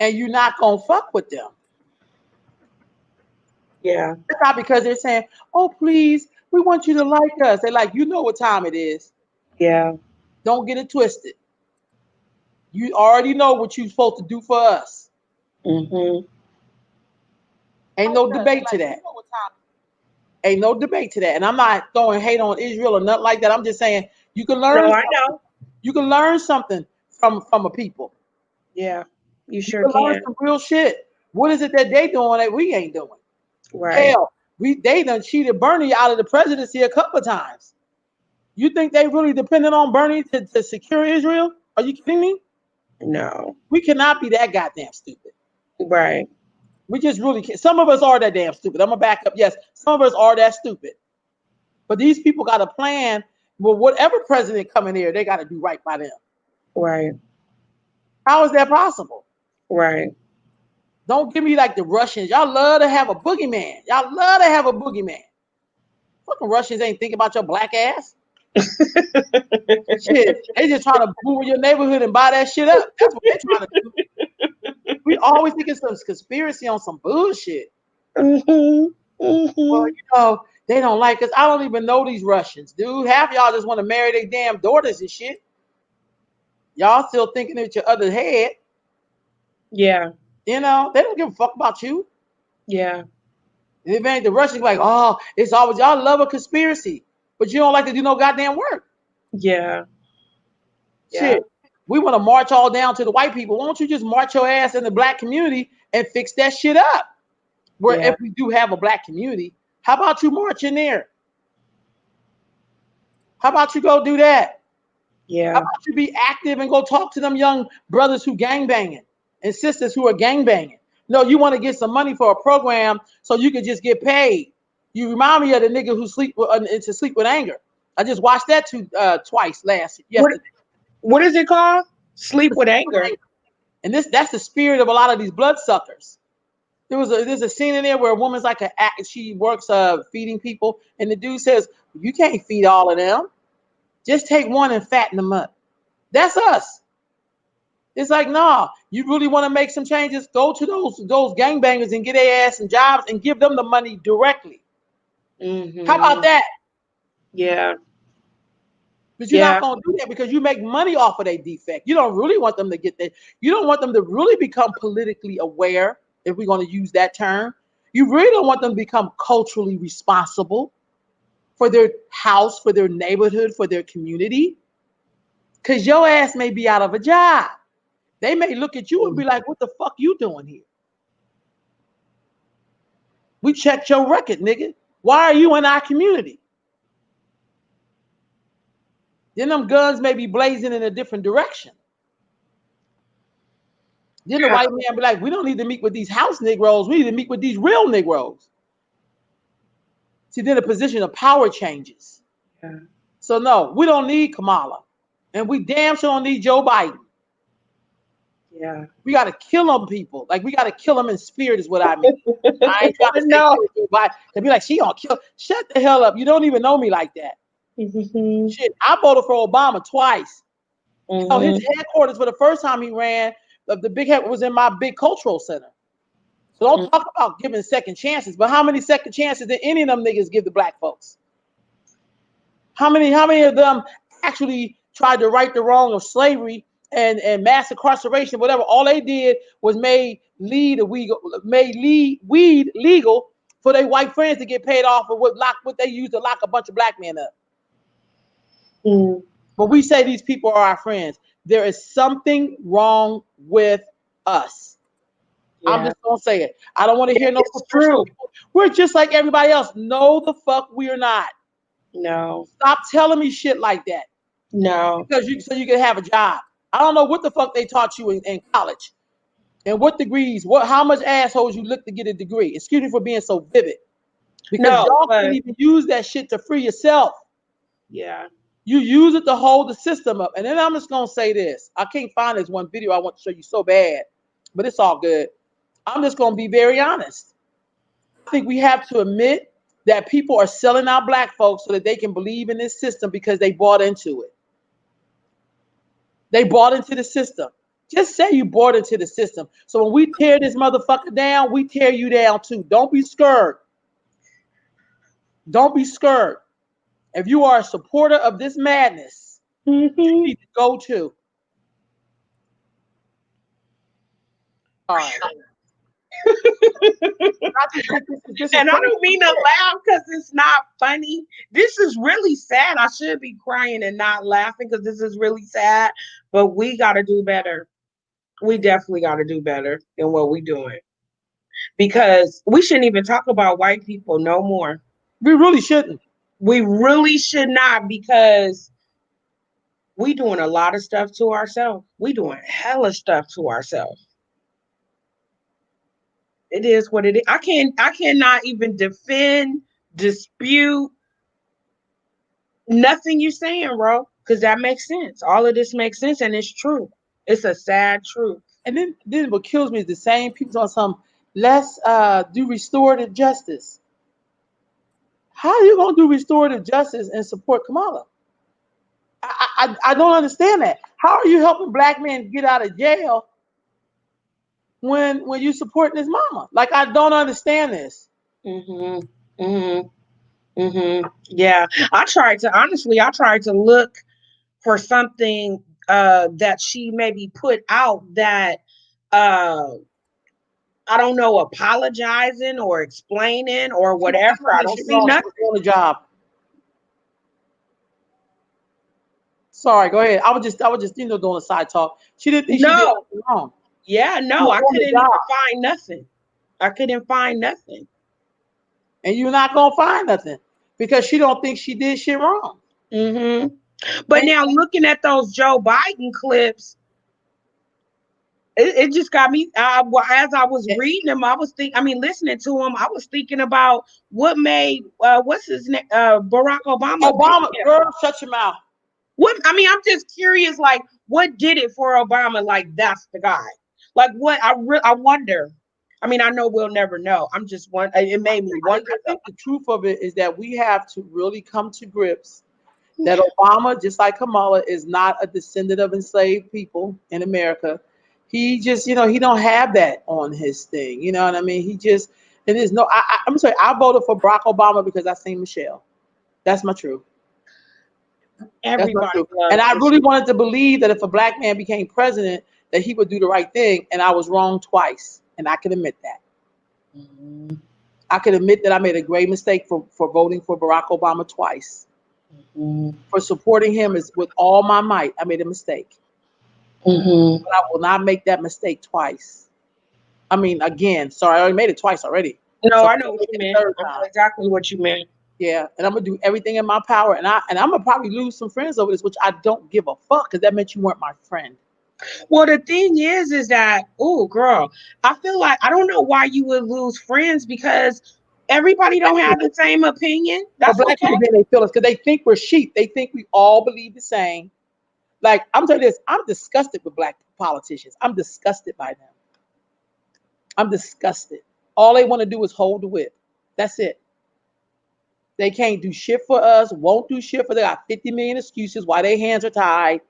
and you're not gonna fuck with them. Yeah. It's not because they're saying, "Oh, please, we want you to like us." They're like, "You know what time it is. Yeah. Don't get it twisted. You already know what you're supposed to do for us." Mhm. Ain't no debate to that. Ain't no debate to that. And I'm not throwing hate on Israel or nothing like that. I'm just saying you can learn No, I something. know. You can learn something from a people. Yeah. You You sure can learn can. some real shit. What is it that they doing that we ain't doing? Right. Hell, they done cheated Bernie out of the presidency a couple of times. You think they really depended on Bernie to secure Israel? Are you kidding me? No. We cannot be that goddamn stupid. Right. We just really can't. Some of us are that damn stupid. I'm gonna back up. Yes, some of us are that stupid. But these people got a plan. Well, whatever president coming here, they got to do right by them. Right. How is that possible? Right. Don't give me like the Russians. Y'all love to have a boogeyman. Y'all love to have a boogeyman. Fucking Russians ain't thinking about your black ass. Shit, they just trying to move in your neighborhood and buy that shit up. That's what they trying to do. We always thinking some conspiracy on some bullshit. Mhm. Well, Mhm. they don't like us. I don't even know these Russians, dude. Half y'all just want to marry their damn daughters and shit. Y'all still thinking at your other head. Yeah. They don't give a fuck about you. Yeah. And if ain't the Russians like, oh, it's always y'all love a conspiracy, but you don't like to do no goddamn work. Yeah. Yeah. Shit. We want to march all down to the white people. Why don't you just march your ass in the black community and fix that shit up? Where Yeah. if we do have a black community, how about you march in there? How about you go do that? How Yeah. about you be active and go talk to them young brothers who gang banging and sisters who are gang banging? No, you want to get some money for a program so you can just get paid. You remind me of the nigga who sleep with anger. I just watched that twice yesterday. What is it called? Sleep with anger. And that's the spirit of a lot of these bloodsuckers. There's a scene in there where a woman's like she works feeding people, and the dude says, "You can't feed all of them. Just take one and fatten them up." That's us. It's like, nah, you really want to make some changes? Go to those gangbangers and get their ass some jobs and give them the money directly. How about Mhm. that? Yeah. But you're not Yeah. going to do that because you make money off of their defect. You don't really want them to get that. You don't want them to really become politically aware, if we're going to use that term. You really don't want them to become culturally responsible for their house, for their neighborhood, for their community. Because your ass may be out of a job. They may look at you and be like, what the fuck you doing here? We checked your record, nigga. Why are you in our community? Then them guns may be blazing in a different direction. Then the white man be like, we don't need to meet with these house Negroes. We need to meet with these real Negroes. See, then the position of power changes. Yeah. So no, we don't need Kamala. And we damn sure don't need Joe Biden. Yeah. We got to kill them people. Like, we got to kill them in spirit is what I mean. I ain't trying to say No. Joe Biden. They be like, she gonna kill. Shut the hell up. You don't even know me like that. Mhm. Shit, I voted for Obama twice. His Mhm. headquarters for the first time he ran, the big head was in my big cultural center. So don't talk about giving second chances. But how many second chances did any of them niggas give the black folks? How many of them actually tried to right the wrong of slavery and mass incarceration, whatever? All they did was made weed legal for their white friends to get paid off for what they used to lock a bunch of black men up. Mm. But we say these people are our friends. There is something wrong with us. I'm Yeah. just gonna say it. I don't want to hear no It's professional true. people. We're just like everybody else. No, the fuck we're not. No, Stop telling me shit like that. no. Because you can have a job. I don't know what the fuck they taught you in college. And what degrees, how much assholes you look to get a degree. Excuse me for being so vivid. Because No, y'all but can't even use that shit to free yourself. yeah. You use it to hold the system up. And then I'm just gonna say this. I can't find this one video I want to show you so bad, but it's all good. I'm just gonna be very honest. I think we have to admit that people are selling out black folks so that they can believe in this system because they bought into it. They bought into the system. Just say you bought into the system. So when we tear this motherfucker down, we tear you down too. Don't be scared. Don't be scared. If you are a supporter of this madness, you Mhm. need to go to. All right. And I don't mean to laugh because it's not funny. This is really sad. I should be crying and not laughing because this is really sad. But we got to do better. We definitely got to do better than what we're doing. Because we shouldn't even talk about white people no more. We really shouldn't. We really should not, because we doing a lot of stuff to ourselves. We doing hella stuff to ourselves. It is what it is. I cannot even defend, dispute nothing you're saying, bro, because that makes sense. All of this makes sense, and it's true. It's a sad truth. And then what kills me is the same people on some, let's do restorative justice. How are you gonna do restorative justice and support Kamala? I don't understand that. How are you helping black men get out of jail when you supporting his mama? Like, I don't understand this. Mhm. Mhm. Mhm. Yeah. I tried to look for something that she maybe put out that uh I don't know, apologizing or explaining or whatever. I don't She see was nothing. doing the job. Sorry, go ahead. I was just doing a side talk. She didn't think she did No. anything wrong. Yeah, She no, was I doing couldn't the even job. find nothing. I couldn't find nothing. And you're not gonna find nothing because she don't think she did shit wrong. Hmm. But And now looking at those Joe Biden clips, it just got me. As I was reading them, listening to them, I was thinking about what made what's his name, Barack Obama. Obama, girl, shut your mouth. I'm just curious, like, what did it for Obama? Like, that's the guy. Like, what? I wonder. I mean, I know we'll never know. I'm just one. It made me wonder. I think the truth of it is that we have to really come to grips that Obama, just like Kamala, is not a descendant of enslaved people in America. He just, he don't have that on his thing. You know what I mean? It is no. I'm sorry. I voted for Barack Obama because I seen Michelle. That's my truth. That's my Everybody truth. And loves I this. really wanted to believe that if a black man became president, that he would do the right thing. And I was wrong twice. And I can admit that. Mhm. I can admit that I made a great mistake for voting for Barack Obama twice. Mhm. For supporting him is with all my might. I made a mistake. Mhm. But I will not make that mistake twice. I mean, again, sorry, I already made it twice already. No, So I I'm know gonna what make you it the meant. third I know time. exactly what you meant. Yeah, and I'm gonna do everything in my power, and I'm gonna probably lose some friends over this, which I don't give a fuck, because that meant you weren't my friend. Well, the thing is that, oh, girl, I feel like I don't know why you would lose friends, because everybody don't have the same opinion. For That's black okay. people being they feel us, because they think we're sheep. They think we all believe the same. Like, I'm telling you this, I'm disgusted with black politicians. I'm disgusted by them. I'm disgusted. All they want to do is hold the whip. That's it. They can't do shit for us, won't do shit for them. They got 50 million excuses why their hands are tied.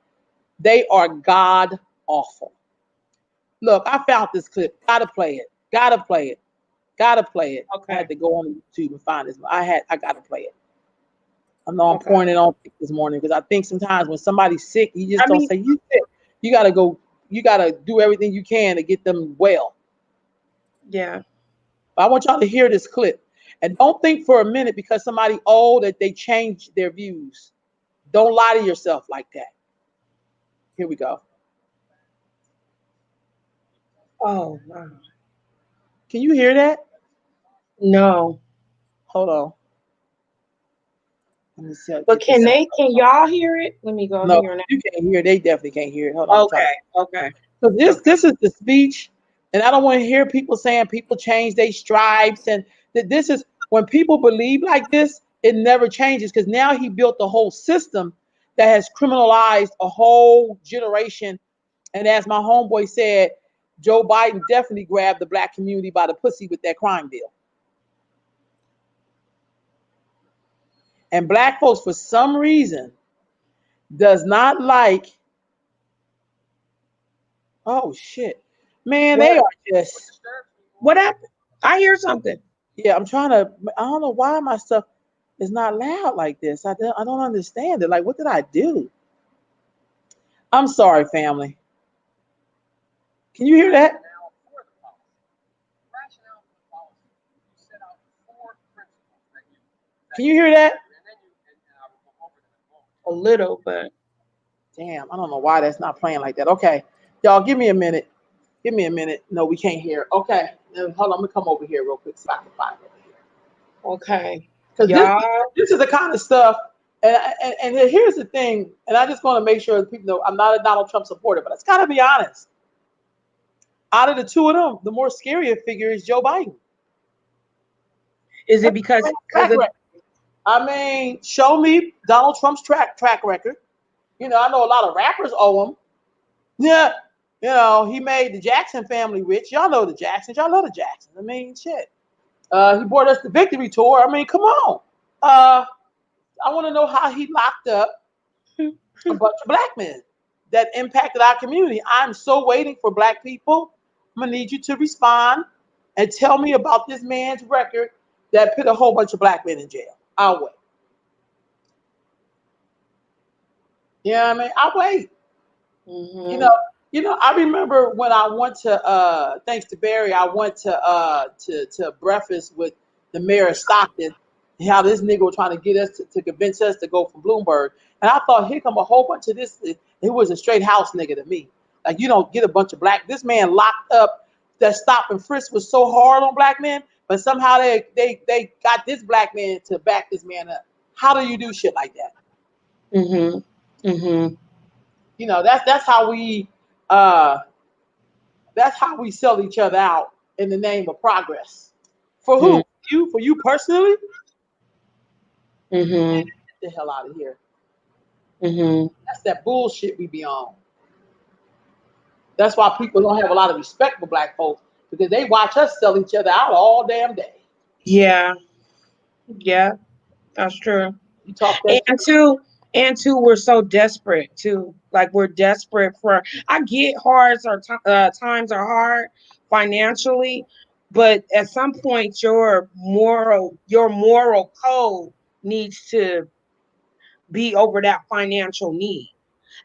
They are god awful. Look, I found this clip. Gotta play it. Gotta play it. Gotta play it. I had Okay. to go on YouTube and find this. I gotta play it. I know I'm Okay. pouring it on this morning because I think sometimes when somebody's sick, you just I don't mean, say you sick. You gotta go. You gotta do everything you can to get them well. yeah. But I want y'all to hear this clip, and don't think for a minute because somebody old that they changed their views. Don't lie to yourself like that. Here we go. Oh wow. Can you hear that? No. Hold on. Let me see. But can y'all hear it? Let me go No, here now. you can't hear it. They definitely can't hear it. Hold on. I'm trying Okay. Okay. So this is the speech, and I don't want to hear people saying people change their stripes, and that this is when people believe like this, it never changes because now he built the whole system that has criminalized a whole generation. And as my homeboy said, Joe Biden definitely grabbed the black community by the pussy with that crime bill. And black folks, for some reason, does not like. Oh shit, man, they are just. What happened? I hear something. Yeah, I'm trying to. I don't know why my stuff is not loud like this. I don't understand it. Like, what did I do? I'm sorry, family. Can you hear that? Can you hear that? A little, but Damn, I don't know why that's not playing like that. Okay, y'all, give me a minute. Give me a minute. No, we can't hear. Okay, hold on. Let me come over here real quick so I can find it over here. okay. Because Y'all, this is the kind of stuff, and here's the thing, and I just want to make sure that people know I'm not a Donald Trump supporter, but it's got to be honest. Out of the two of them, the more scarier figure is Joe Biden. is it because Track of record. I mean, show me Donald Trump's track record. You know, I know a lot of rappers owe him. Yeah, you know, he made the Jackson family rich. Y'all know the Jacksons. Y'all love the Jacksons. I mean, shit. He brought us the victory tour. I mean, come on. I want to know how he locked up a bunch of black men that impacted our community. I'm so waiting for black people. I'm gonna need you to respond and tell me about this man's record that put a whole bunch of black men in jail. I'll wait. Yeah, I mean, I'll wait. Mhm. You know, I remember when I went to thanks to Barry, I went to breakfast with the mayor of Stockton, how this nigga was trying to get us to convince us to go from Bloomberg. And I thought, here come a whole bunch of this. It was a straight house nigga to me. Like, you don't get a bunch of black. This man locked up. That stop and frisk was so hard on black men, but somehow they got this black man to back this man up. How do you do shit like that? Mhm. Mhm. You know, uh that's how we sell each other out in the name of progress. For who? For you personally? Mhm. Get the hell out of here. Mhm. That's that bullshit we be on. That's why people don't have a lot of respect for black folks because they watch us sell each other out all damn day. Yeah. Yeah. That's true. You talk that And shit. two, we're so desperate too. Like we're desperate for. I get times are hard financially, but at some point your moral code needs to be over that financial need.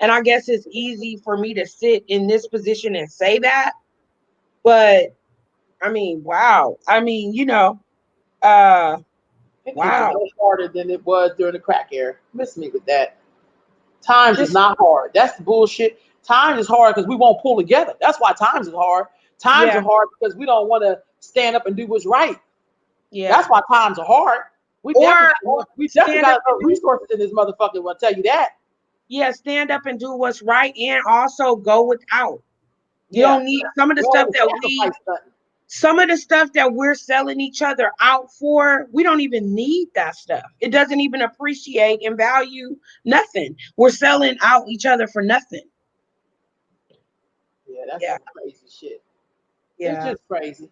And I guess it's easy for me to sit in this position and say that, but I mean, wow. I mean, It is wow. no harder than it was during the crack era. Miss me with that. Times is Just not hard. That's the bullshit. Times is hard because we won't pull together. That's why times is hard. Times yeah, are hard because we don't want to stand up and do what's right. yeah. That's why times are hard. Or We definitely stand up got enough resources in this motherfucker. I'll tell you that. yeah, stand up and do what's right and also go without. You Yeah. don't need some of the We don't stuff want to that sacrifice nothing. some of the stuff that we're selling each other out for, we don't even need that stuff. It doesn't even appreciate and value nothing. We're selling out each other for nothing. Yeah, that's Yeah, some crazy shit. It's yeah, just crazy.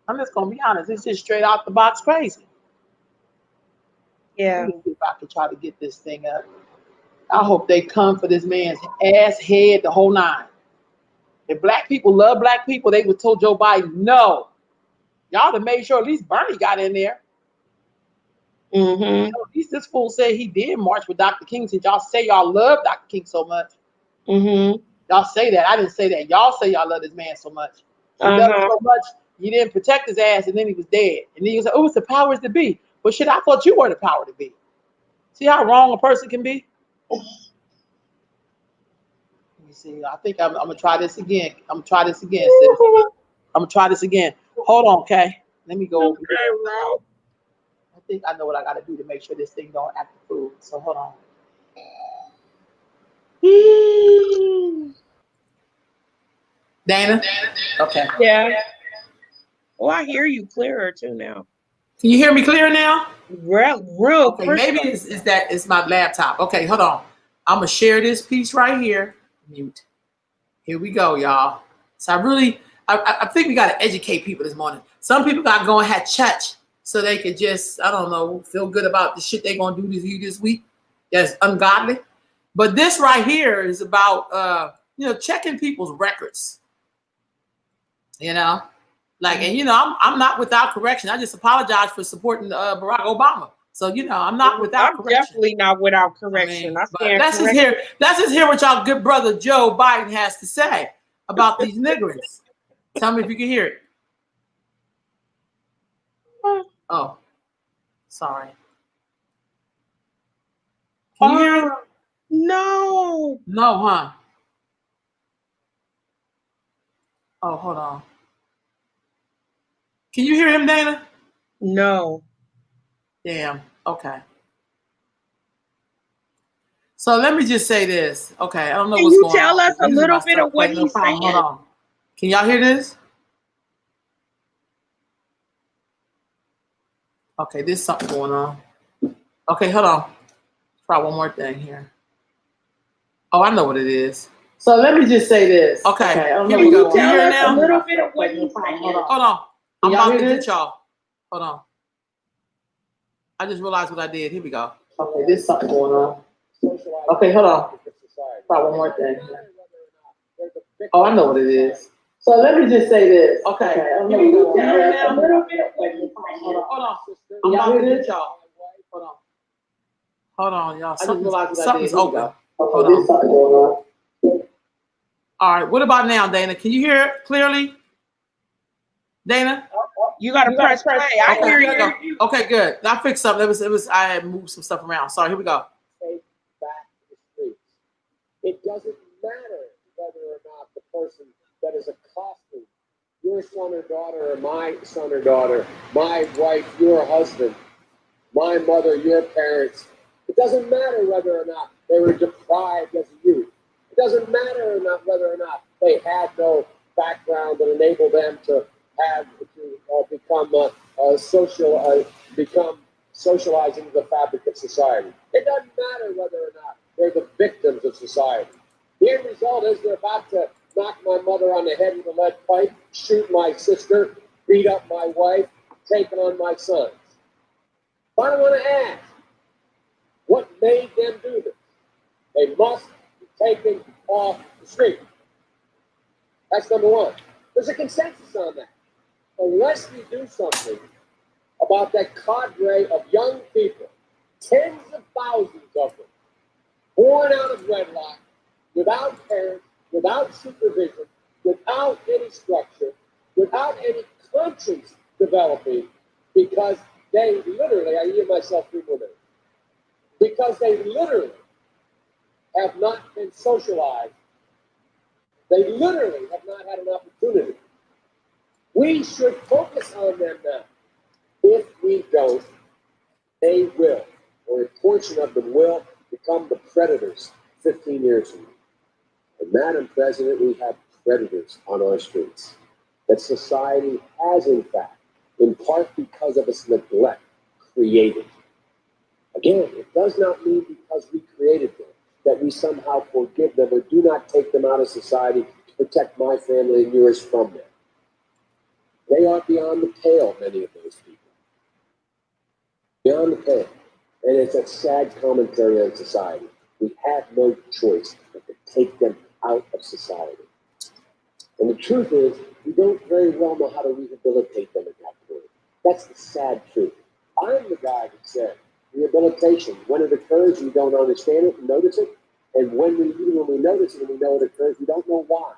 I'm just gonna be honest. It's just straight out the box crazy. Let yeah. me see if I can try to get this thing up. I hope they come for this man's ass head the whole nine. If black people love black people, they would told Joe Biden, no. Y'all have made sure at least Bernie got in there. Mm-hmm. At least this fool said he did march with Dr. King since y'all say y'all love Dr. King so much. Mm-hmm. Y'all say that. I didn't say that. Y'all say y'all love this man so much. You love him Uh-huh. so much, you didn't protect his ass, and then he was dead. And then you say, oh, it's the powers to be. But shit, I thought you were the power to be. See how wrong a person can be? me see. I think I'm gonna try this again. I'm gonna try this again, sis. I'm gonna try this again. Hold on, okay? Let me go over here. Bro. I think I know what I gotta do to make sure this thing don't act the fool. So hold on. Dana? Okay. Yeah. Oh, I hear you clearer too now. Can you hear me clear now? Real Okay, crystal. maybe it's my laptop. Okay, hold on. I'm gonna share this piece right here. Mute. Here we go, y'all. So I think we gotta educate people this morning. Some people gotta go and have church so they could just, I don't know, feel good about the shit they're gonna do to you this week. That's ungodly. But this right here is about checking people's records. You know, like, and I'm not without correction. I just apologize for supporting Barack Obama. So I'm not without I'm correction. definitely not without correction. But stand let's corrected. just hear what y'all good brother Joe Biden has to say about these niggers. Tell me if you can hear it. Oh, sorry. Can you hear it? No. No, huh? Oh, hold on. Can you hear him, Dana? No. Damn. Okay. So let me just say this. Okay, I don't know Can what's you going on. tell us a Usually little my bit stuff of what play, no he's problem. saying? Hold on. Can y'all hear this? Okay, there's something going on. Okay, hold on. Try one more thing here. Oh, I know what it is. So let me just say this. Okay, here we go. Can you hear it now? A little bit of what he's saying? Hold on. I'm about to get y'all. Hold on. I just realized what I did. Here we go. Okay, there's something going on. Okay, hold on. Try one more thing. Oh, I know what it is. So let me just say this. Okay. Can you tell us a little bit of what he's saying? Hold on. I'm about to get y'all. Hold on. Hold on, y'all. Something's open. Hold on. All right. What about now, Dana? Can you hear it clearly? Dana? You gotta press play. I hear you. Okay, good. I fixed something. It was I had moved some stuff around. Sorry, here we go. Back to the streets. It doesn't matter whether or not the person that is accosting your son or daughter, or my son or daughter, my wife, your husband, my mother, your parents. It doesn't matter whether or not they were deprived as a youth. It doesn't matter whether or not they had no background that enabled them to become socialized into the fabric of society. It doesn't matter whether or not they're the victims of society. The end result is they're about to knock my mother on the head with a lead pipe, shoot my sister, beat up my wife, take on my sons. But I want to ask, what made them do this? They must be taken off the street. That's number one. There's a consensus on that. Unless we do something about that cadre of young people, tens of thousands of them, born out of wedlock, without parents, without supervision, without any structure, without any conscience developing, because they literally, I hear myself 3 more minutes, because they literally have not been socialized. They literally have not had an opportunity. We should focus on them now. If we don't, they will, or a portion of them will, become the predators 15 years from now. And Madam President, we have predators on our streets that society has, in fact, in part because of its neglect, created. Again, it does not mean because we created them that we somehow forgive them or do not take them out of society to protect my family and yours from them. They are beyond the pale, many of those people. Beyond the pale. And it's a sad commentary on society. We have no choice but to take them out of society. And the truth is, we don't very well know how to rehabilitate them at that point. That's the sad truth. I'm the guy that said rehabilitation, when it occurs, we don't understand it and notice it. And even when we notice it and we know it occurs, we don't know why.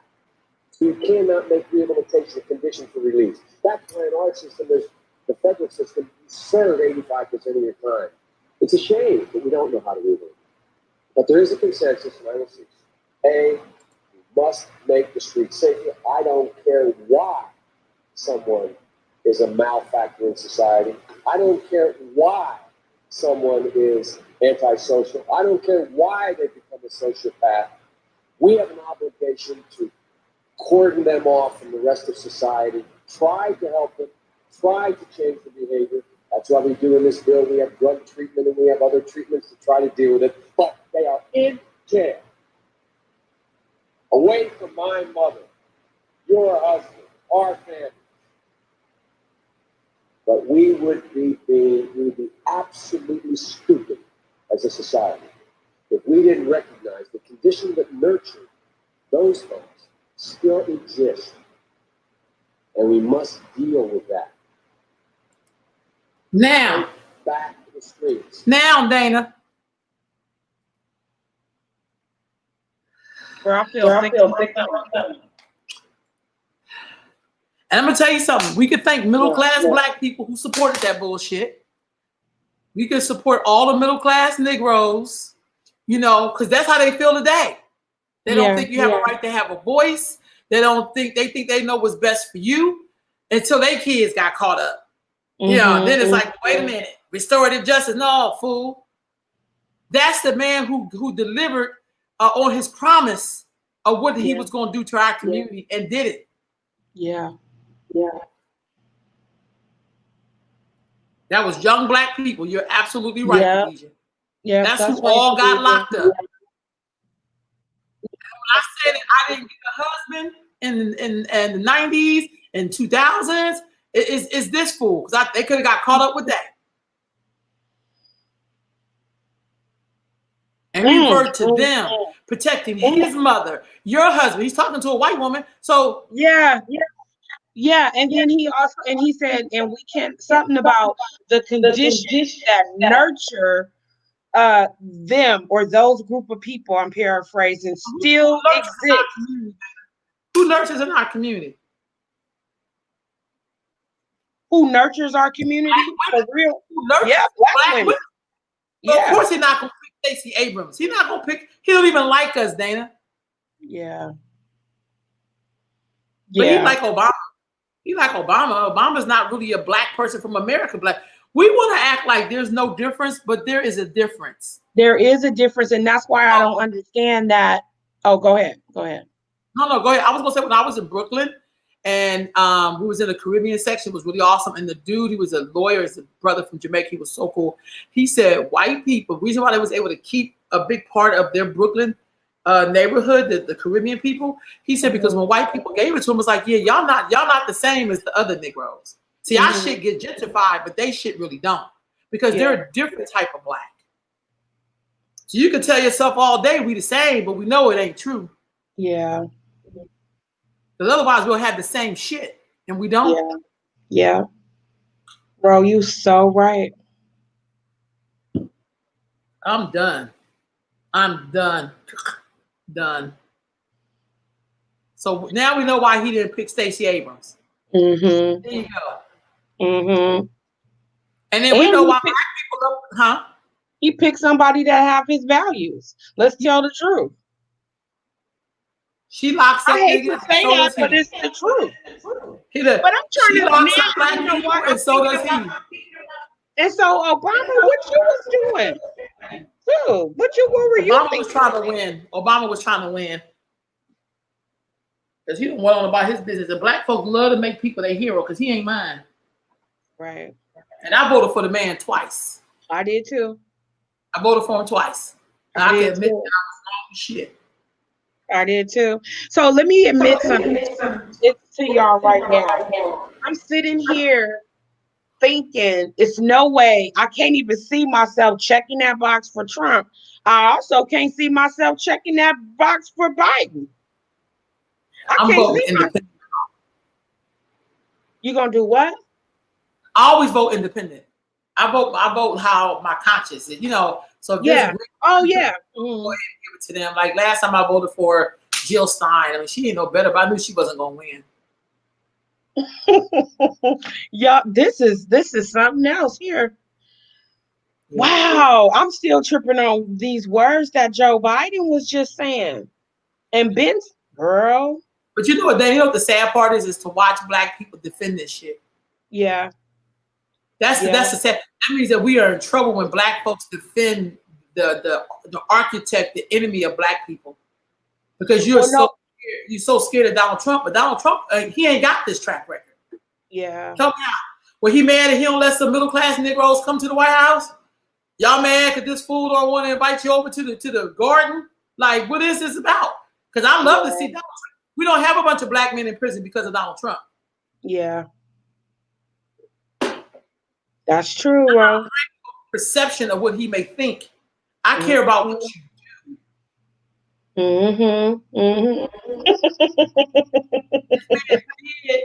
So you cannot make rehabilitation a condition for release. That's why in our system, the federal system, you serve 85% of your time. It's a shame that we don't know how to rehabilitate. But there is a consensus, and I will see. A, must make the streets safer. I don't care why someone is a malfactor in society. I don't care why someone is antisocial. I don't care why they become a sociopath. We have an obligation to cordon them off from the rest of society, try to help them, try to change the behavior. That's why we do in this bill. We have drug treatment and we have other treatments to try to deal with it. But they are in jail, away from my mother, your husband, our family. But we would be absolutely stupid as a society if we didn't recognize the condition that nurtured those folks still exist, and we must deal with that. Now, back to the streets. Now, Dana. Bro, I feel sick. And I'm gonna tell you something. We could thank middle class black people who supported that bullshit. We could support all the middle class Negroes, you know, because that's how they feel today. They don't think you have a right to have a voice. They think they know what's best for you until their kids got caught up. You know, then it's like, wait a minute, restorative justice. No, fool. That's the man who delivered on his promise of what he was going to do to our community and did it. Yeah. That was young black people. You're absolutely right, Khadijah. Yeah. That's who all got locked up. When I said that I didn't get a husband in the 90s and 2000s, it's this fool, because they could have got caught up with that. And revert to them protecting his mother, your husband. He's talking to a white woman. So yeah. And then he said, and we can't, something about the conditions that nurture them or those group of people, I'm paraphrasing, still exist. Who nurtures in our community? Who nurtures our community? For real? Black women. So Yeah. of course he's not gonna pick Stacey Abrams. He's not gonna pick, he don't even like us, Dana. Yeah. But he like Obama. He like Obama. Obama's not really a black person from America. We want to act like there's no difference, but there is a difference. There is a difference, and that's why I don't understand that. Oh, go ahead. No, go ahead. I was gonna say when I was in Brooklyn and we was in the Caribbean section, it was really awesome. And the dude, he was a lawyer, he's a brother from Jamaica, he was so cool. He said white people, the reason why they was able to keep a big part of their Brooklyn neighborhood, the Caribbean people, he said because when white people gave it to him, it was like, yeah, y'all not the same as the other Negroes. See, our shit get gentrified, but they shit really don't, because they're a different type of black. So you can tell yourself all day we the same, but we know it ain't true. Yeah. Because otherwise we'll have the same shit, and we don't. Yeah. Bro, you so right. I'm done. Done. So now we know why he didn't pick Stacey Abrams. There you go. And then we know why black people He picked somebody that have his values. Let's tell the truth. She locks up. I hate to say that, but it's the truth. But I'm trying to black people, and so does he. And so Obama, what you was doing? Too. What were you Obama thinking? was trying to win. Obama was trying to win. Because he don't want on about his business. And black folks love to make people their hero because he ain't mine. Right. And I voted for the man twice. I did too. I voted for him twice. And I can admit that I was wrong as shit. I did too. So let me admit something to y'all right now. I'm sitting here thinking it's no way. I can't even see myself checking that box for Trump. I also can't see myself checking that box for Biden. I'm voting independent. You gonna do what? I always vote independent. I vote how my conscience is, So if there's give it to them. Like last time I voted for Jill Stein. I mean, she ain't no better, but I knew she wasn't gonna win. Yeah, this is something else here. Wow, I'm still tripping on these words that Joe Biden was just saying. And Ben, Girl. But you know what, Danny, you know what the sad part is to watch Black people defend this shit. Yeah. That's the sad. That means that we are in trouble when Black folks defend the architect, the enemy of Black people, because you're so scared of Donald Trump. But Donald Trump, he ain't got this track record. Yeah. Help me out. Well, he mad that he don't let some middle class Negroes come to the White House? Y'all mad because this fool don't want to invite you over to the garden? Like, what is this about? Because I love to see Donald Trump. We don't have a bunch of Black men in prison because of Donald Trump. Yeah. That's true, bro. Perception of what he may think. I care about what you do. Mm-hmm. Mm-hmm.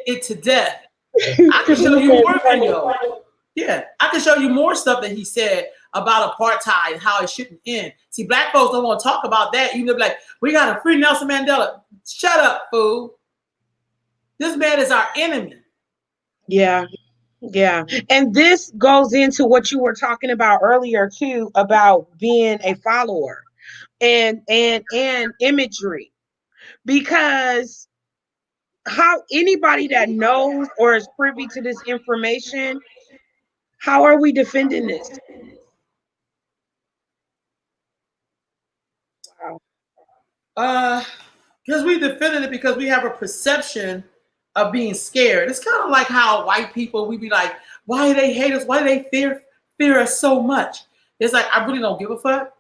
It to death. I can show you more video. Yeah, I can show you more stuff that he said about apartheid and how it shouldn't end. See, Black folks don't want to talk about that. Even if like, we got to free Nelson Mandela. Shut up, fool. This man is our enemy. Yeah. Yeah. And this goes into what you were talking about earlier too, about being a follower and imagery. Because how anybody that knows or is privy to this information, how are we defending this? Wow. Because we defended it because we have a perception of being scared. It's kind of like how white people, we be like, why do they hate us? Why do they fear us so much? It's like, I really don't give a fuck.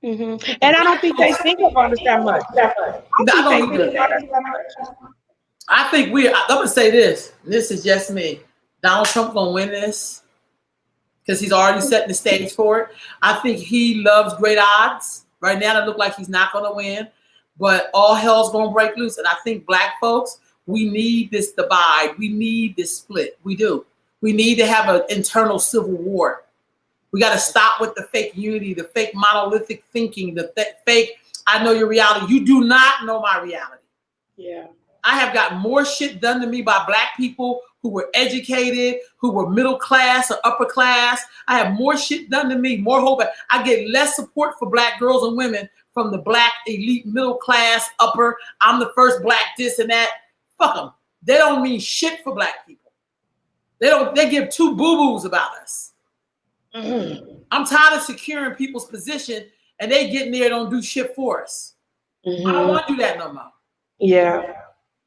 Mm-hmm. And I don't think they think about us that much. I think I'm going to say this. This is just me. Donald Trump going to win this because he's already setting the stage for it. I think he loves great odds. Right now, it look like he's not going to win. But all hell's going to break loose. And I think Black folks, we need this divide. We need this split. We do. We need to have an internal civil war. We got to stop with the fake unity, the fake monolithic thinking, the fake, I know your reality. You do not know my reality. Yeah. I have got more shit done to me by Black people who were educated, who were middle class or upper class. I have more shit done to me, more hope. I get less support for Black girls and women from the Black elite, middle class, upper. I'm the first Black this and that. Fuck them. They don't mean shit for Black people. They give two boo-boos about us. Mm-hmm. I'm tired of securing people's position and they get in there and don't do shit for us. Mm-hmm. I don't want to do that no more. Yeah.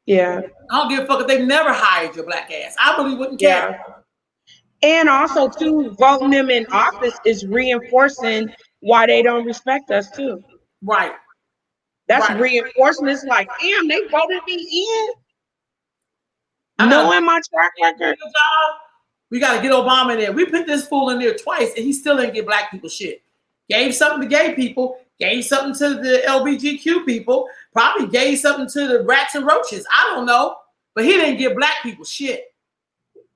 Yeah. I don't give a fuck if they've never hired your Black ass. I really wouldn't care. And also, too, voting them in office is reinforcing why they don't respect us, too. Right. That's reinforcing. It's like, damn, they voted me in. Knowing my track record. We got to get Obama in there. We put this fool in there twice, and he still didn't get Black people shit. Gave something to gay people, gave something to the LGBTQ people, probably gave something to the rats and roaches. I don't know. But he didn't give Black people shit.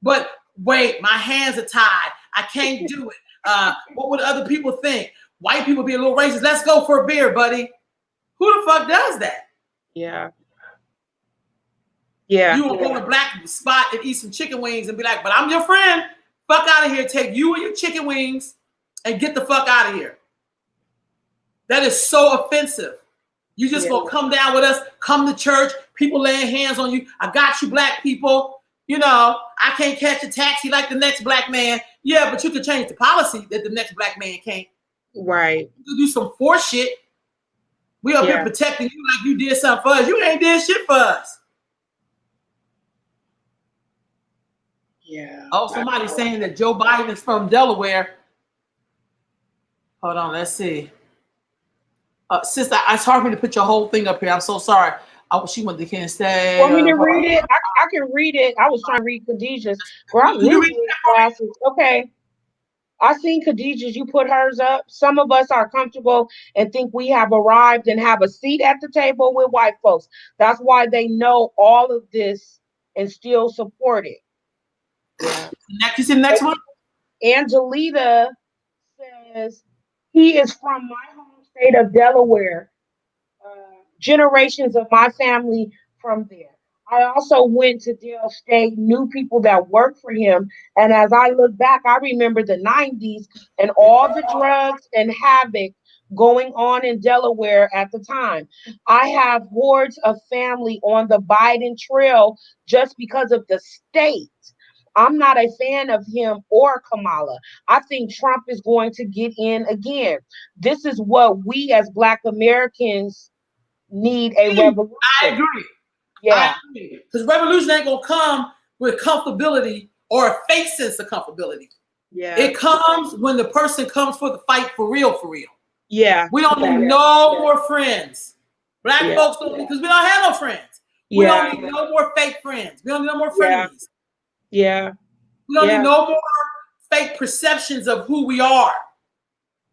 But wait, my hands are tied. I can't do it. What would other people think? White people be a little racist. Let's go for a beer, buddy. Who the fuck does that? Yeah. Yeah. You will go to a Black spot and eat some chicken wings and be like, but I'm your friend. Fuck out of here. Take you and your chicken wings and get the fuck out of here. That is so offensive. You just gonna come down with us, come to church, people laying hands on you. I got you, Black people. You know, I can't catch a taxi like the next Black man. Yeah, but you can change the policy that the next Black man can't. Right. You do some force shit. We up here protecting you like you did something for us. You ain't did shit for us. Yeah. Oh, somebody's saying that Joe Biden is from Delaware. Hold on, let's see. Sister, it's hard for me to put your whole thing up here. I'm so sorry. She went to Kent State. Want me to read it? I can read it. I was trying to read Khadijah's. Girl, I'm losing classes. Okay. I seen Khadijah's. You put hers up. Some of us are comfortable and think we have arrived and have a seat at the table with white folks. That's why they know all of this and still support it. Yeah. You see the next one? Angelita says, he is from my home state of Delaware. Generations of my family from there. I also went to Dale State, knew people that worked for him. And as I look back, I remember the 90s and all the drugs and havoc going on in Delaware at the time. I have hordes of family on the Biden trail just because of the state. I'm not a fan of him or Kamala. I think Trump is going to get in again. This is what we as Black Americans need, a revolution. I agree. Yeah. Because revolution ain't gonna come with comfortability or a fake sense of comfortability. Yeah. It comes when the person comes for the fight for real, for real. Yeah. We don't need no more friends. Black folks don't, because we don't have no friends. We don't need no more fake friends. We don't need no more frenemies. Yeah. We don't need no more fake perceptions of who we are.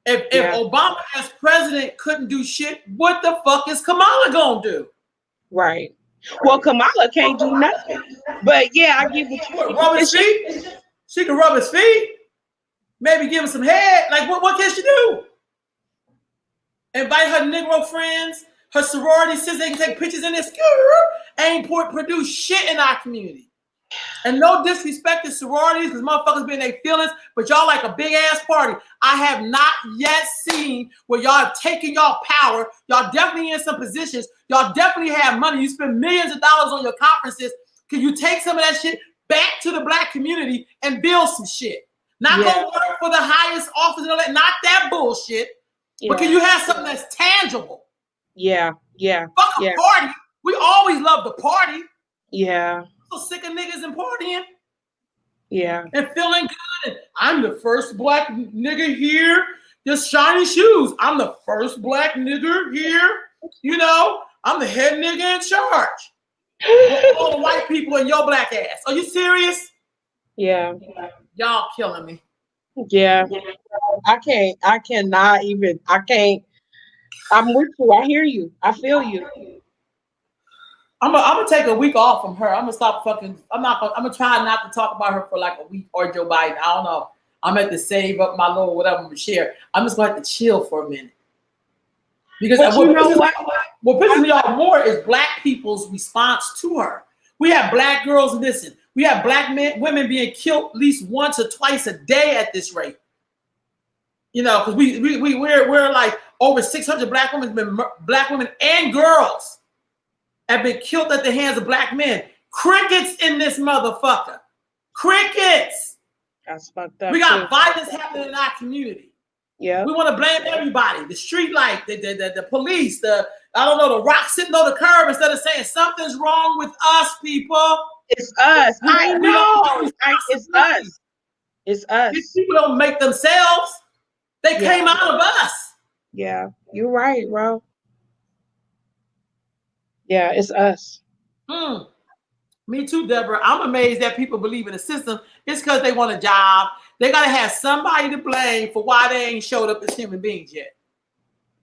If Obama as president couldn't do shit, what the fuck is Kamala gonna do? Right. Well, Kamala can't do nothing. But yeah, I give it to you. Rub his feet. She can rub his feet. Maybe give him some head. Like what can she do? Invite her Negro friends, her sorority sisters. They can take pictures in this. Ain't produce shit in our community. And no disrespect to sororities, because motherfuckers be in their feelings, but y'all like a big ass party. I have not yet seen where y'all have taken y'all power. Y'all definitely in some positions. Y'all definitely have money. You spend millions of dollars on your conferences. Can you take some of that shit back to the Black community and build some shit? Not go work for the highest office and all that. Not that bullshit. But can you have something that's tangible? Yeah. Fuck a party. We always love the party. Yeah. So sick of niggas and partying. Yeah. And feeling good. I'm the first Black nigga here. Just shiny shoes. I'm the first Black nigger here. You know, I'm the head nigga in charge. With all the white people in your Black ass. Are you serious? Yeah. Y'all killing me. Yeah. I can't. I'm with you. I hear you. I feel you. I'm gonna take a week off from her. I'm gonna stop fucking. I'm gonna try not to talk about her for like a week or Joe Biden. I don't know. I'm at to save up my little whatever to share. I'm just going to have to chill for a minute. Because what pisses me off more is Black people's response to her. We have Black girls, listen, we have Black women being killed at least once or twice a day at this rate. You know, because we're like over 600 Black women and girls have been killed at the hands of Black men. Crickets in this motherfucker. Crickets. That's fucked up. We got violence happening in our community. Yeah. We want to blame everybody. The street light, the police, the rock sitting on the curb instead of saying something's wrong with us, people. It's us. I know. It's us. It's us. These people don't make themselves. They came out of us. Yeah. You're right, bro. Yeah, it's us. Me too, Deborah. I'm amazed that people believe in the system. It's because they want a job. They gotta have somebody to blame for why they ain't showed up as human beings yet.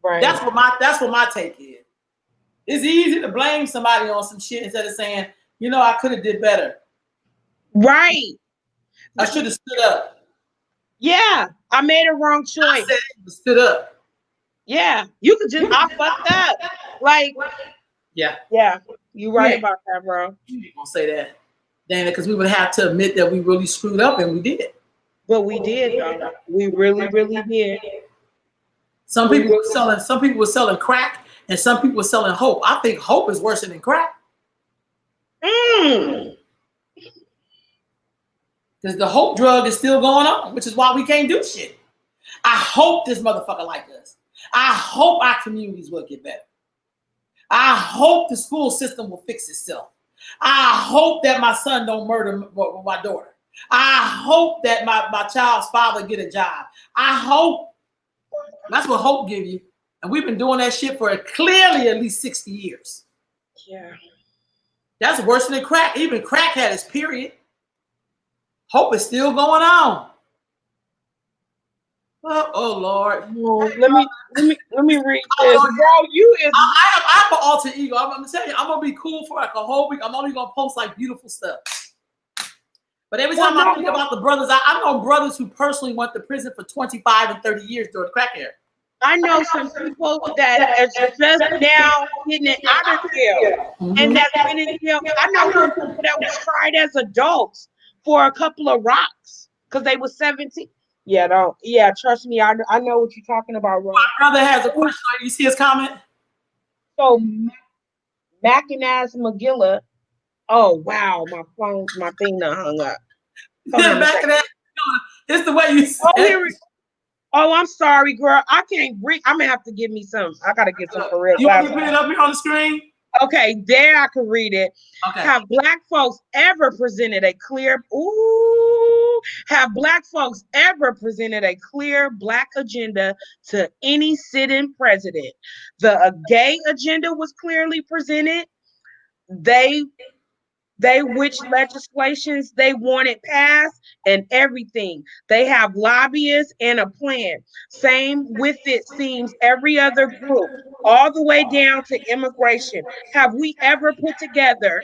Right. That's what my take is. It's easy to blame somebody on some shit instead of saying, you know, I could have did better. Right. I should have stood up. Yeah, I made a wrong choice. I said stood up. Yeah, you could just I fucked up. Like. Yeah, you right about that, bro. You ain't gonna say that, Dana, because we would have to admit that we really screwed up, and we did. But we did, though. We really, really did. Some people were selling crack, and some people were selling hope. I think hope is worse than crack. Because the hope drug is still going on, which is why we can't do shit. I hope this motherfucker like us. I hope our communities will get better. I hope the school system will fix itself. I hope that my son don't murder my daughter. I hope that my child's father get a job. I hope. That's what hope give you. And we've been doing that shit for clearly at least 60 years. Yeah. That's worse than crack. Even crack had its period. Hope is still going on. Oh Lord. Let me read this. Bro, you is I have an alter ego. I'm gonna tell you, I'm gonna be cool for like a whole week. I'm only gonna post like beautiful stuff. But every time I think about the brothers, I know brothers who personally went to prison for 25 and 30 years during the crack era. I know some people that are just now getting out of jail, and that's been in jail. I know some people that was tried as adults for a couple of rocks because they was 17. Yeah, don't. Yeah, trust me, I know what you're talking about, Ron. My brother has a question. You see his comment? So Mackinaz McGilla. Oh wow, my thing done hung up. Hold on a Back second. of that. It's the way you say Oh, it. Oh, I'm sorry, girl. I can't read. I'm gonna have to give me some. I gotta get some for real You want me to glasses. put it up here on the screen? Okay, there I can read it. Okay. Have Black folks ever presented a clear Black agenda to any sitting president? The gay agenda was clearly presented. They which legislations they wanted passed and everything. They have lobbyists and a plan. Same with it seems every other group, all the way down to immigration. Have we ever put together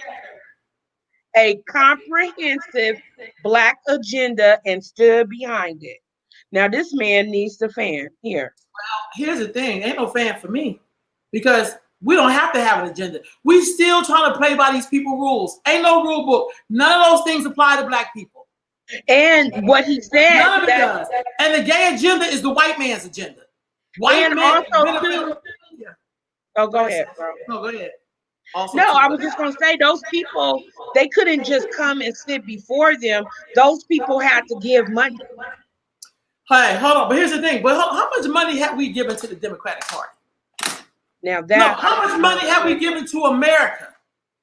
a comprehensive Black agenda and stood behind it? Now this man needs the fan here. Here's the thing. Ain't no fan for me because we don't have to have an agenda. We still trying to play by these people rules. Ain't no rule book. None of those things apply to Black people. And what he said, None of it does. And the gay agenda is the white man's agenda. White and men also too. Yeah. Oh, go ahead, bro. No, go ahead. Also No, too, I was just gonna say those people, they couldn't just come and sit before them. Those people had to give money. Hey, hold on. But here's the thing. But how much money have we given to the Democratic Party? Now No, that how much money have we given to America?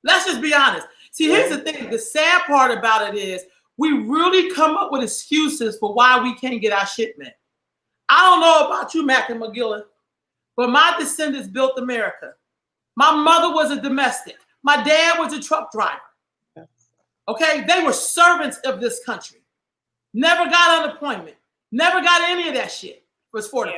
Let's just be honest. See, here's the thing. The sad part about it is we really come up with excuses for why we can't get our shit met. I don't know about you, Mac and McGilla, but my descendants built America. My mother was a domestic. My dad was a truck driver. Okay? They were servants of this country. Never got unemployment. Never got any of that shit. Was for them.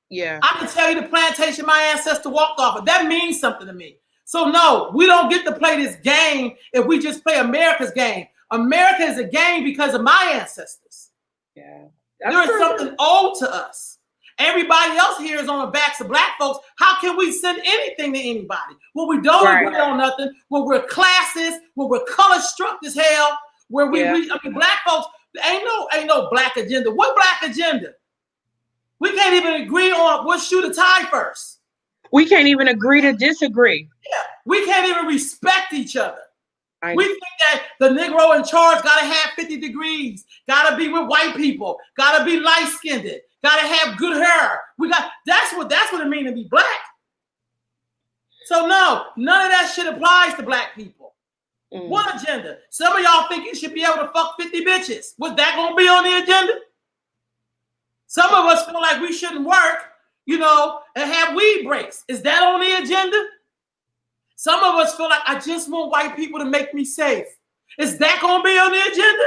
yeah. I can tell you the plantation my ancestor walked off of. That means something to me. So no, we don't get to play this game if we just play America's game. America is a game because of my ancestors. Yeah. There is something owed to us. Everybody else here is on the backs of Black folks. How can we send anything to anybody? When we don't agree on nothing, when we're classist, when we're color struck as hell, where Black folks, ain't no Black agenda. What Black agenda? We can't even agree on what shoe to tie first. We can't even agree to disagree. Yeah, we can't even respect each other. I We think that the Negro in charge gotta have 50 degrees, gotta be with white people, gotta be light-skinned, gotta have good hair. That's what it means to be Black. So no, none of that shit applies to Black people. What agenda? Some of y'all think you should be able to fuck 50 bitches. Was that gonna be on the agenda? Some of us feel like we shouldn't work, and have weed breaks. Is that on the agenda? Some of us feel like I just want white people to make me safe. Is that going to be on the agenda?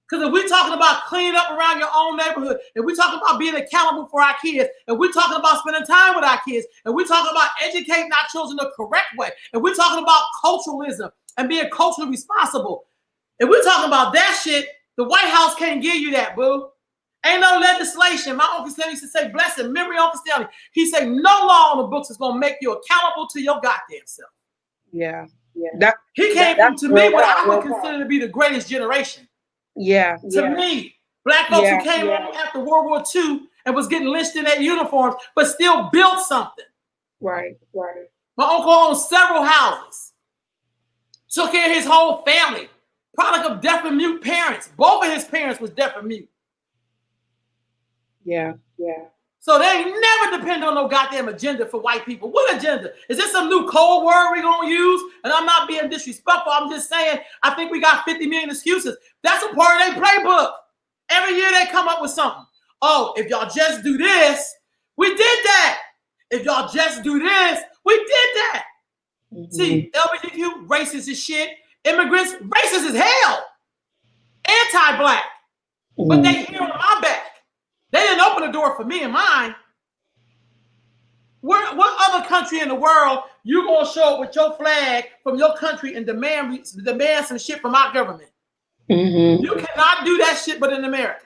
Because if we're talking about cleaning up around your own neighborhood, if we're talking about being accountable for our kids, and we're talking about spending time with our kids, and we're talking about educating our children the correct way, and we're talking about culturalism and being culturally responsible, if we're talking about that shit, the White House can't give you that, boo. Ain't no legislation. My Uncle Stanley used to say, bless him, memory Uncle Stanley. He said, no law on the books is going to make you accountable to your goddamn self. Yeah. He came to me what I would consider to be the greatest generation. Yeah. To me, Black folks who came on after World War II and was getting lynched in their uniforms, but still built something. Right. My uncle owned several houses. Took care of his whole family. Product of deaf and mute parents. Both of his parents was deaf and mute. Yeah. So they ain't never depend on no goddamn agenda for white people. What agenda? Is this some new code word we gonna use? And I'm not being disrespectful. I'm just saying I think we got 50 million excuses. That's a part of their playbook. Every year they come up with something. Oh, if y'all just do this, we did that. If y'all just do this, we did that. See, LGBTQ, racist as shit. Immigrants, racist as hell. Anti-Black. But they here on my back. They didn't open the door for me and mine. What other country in the world you gonna show up with your flag from your country and demand some shit from our government? You cannot do that shit but in America.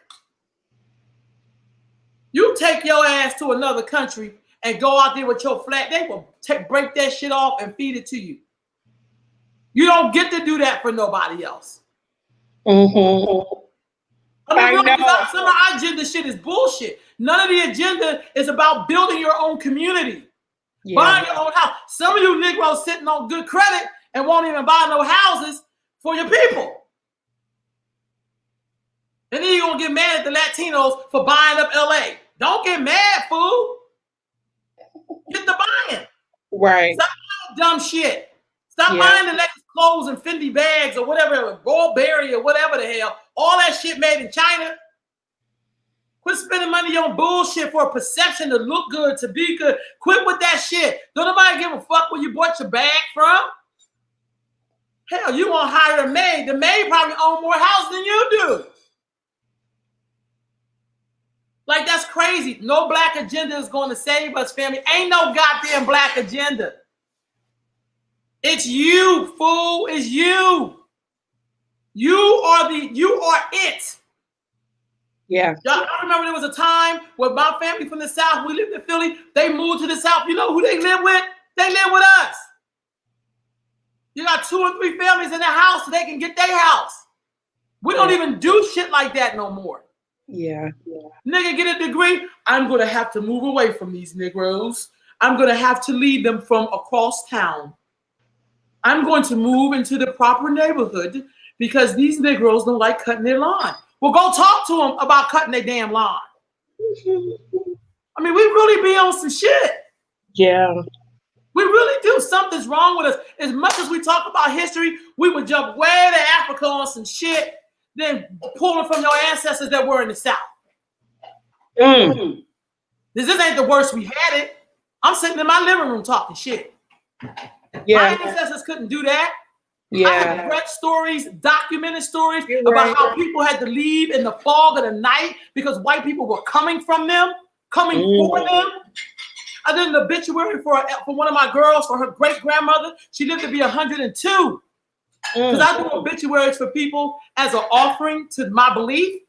You take your ass to another country and go out there with your flag, they will break that shit off and feed it to you. You don't get to do that for nobody else. Mm-hmm. I mean, I really, know. some of our agenda shit is bullshit. None of the agenda is about building your own community, buying your own house. Some of you Negroes sitting on good credit and won't even buy no houses for your people. And then you're going to get mad at the Latinos for buying up LA. Don't get mad, fool. Get the buying. Right. Stop buying dumb shit. Stop buying the latest clothes and Fendi bags or whatever, Burberry or whatever the hell. All that shit made in China. Quit spending money on bullshit for a perception to look good, to be good. Quit with that shit. Don't nobody give a fuck where you bought your bag from. Hell, you want to hire a maid. The maid probably own more house than you do. Like, that's crazy. No black agenda is going to save us, family. Ain't no goddamn black agenda. It's you, fool. It's you. You are it. Yeah. I remember there was a time where my family from the South, we lived in Philly, they moved to the South. You know who they live with? They live with us. You got 2 or 3 families in the house so they can get their house. We don't even do shit like that no more. Yeah. Nigga, get a degree. I'm going to have to move away from these Negroes. I'm going to have to lead them from across town. I'm going to move into the proper neighborhood because these Negroes don't like cutting their lawn. Well, go talk to them about cutting their damn lawn. I mean, we really be on some shit. Yeah. We really do. Something's wrong with us. As much as we talk about history, we would jump way to Africa on some shit, then pull it from your ancestors that were in the South. This ain't the worst we had it. I'm sitting in my living room talking shit. Yeah. My ancestors couldn't do that. Yeah. I have read stories, documented stories about how people had to leave in the fog of the night because white people were coming from them, coming for them. I did an obituary for one of my girls, for her great-grandmother. She lived to be 102. Because I do obituaries for people as an offering to my belief.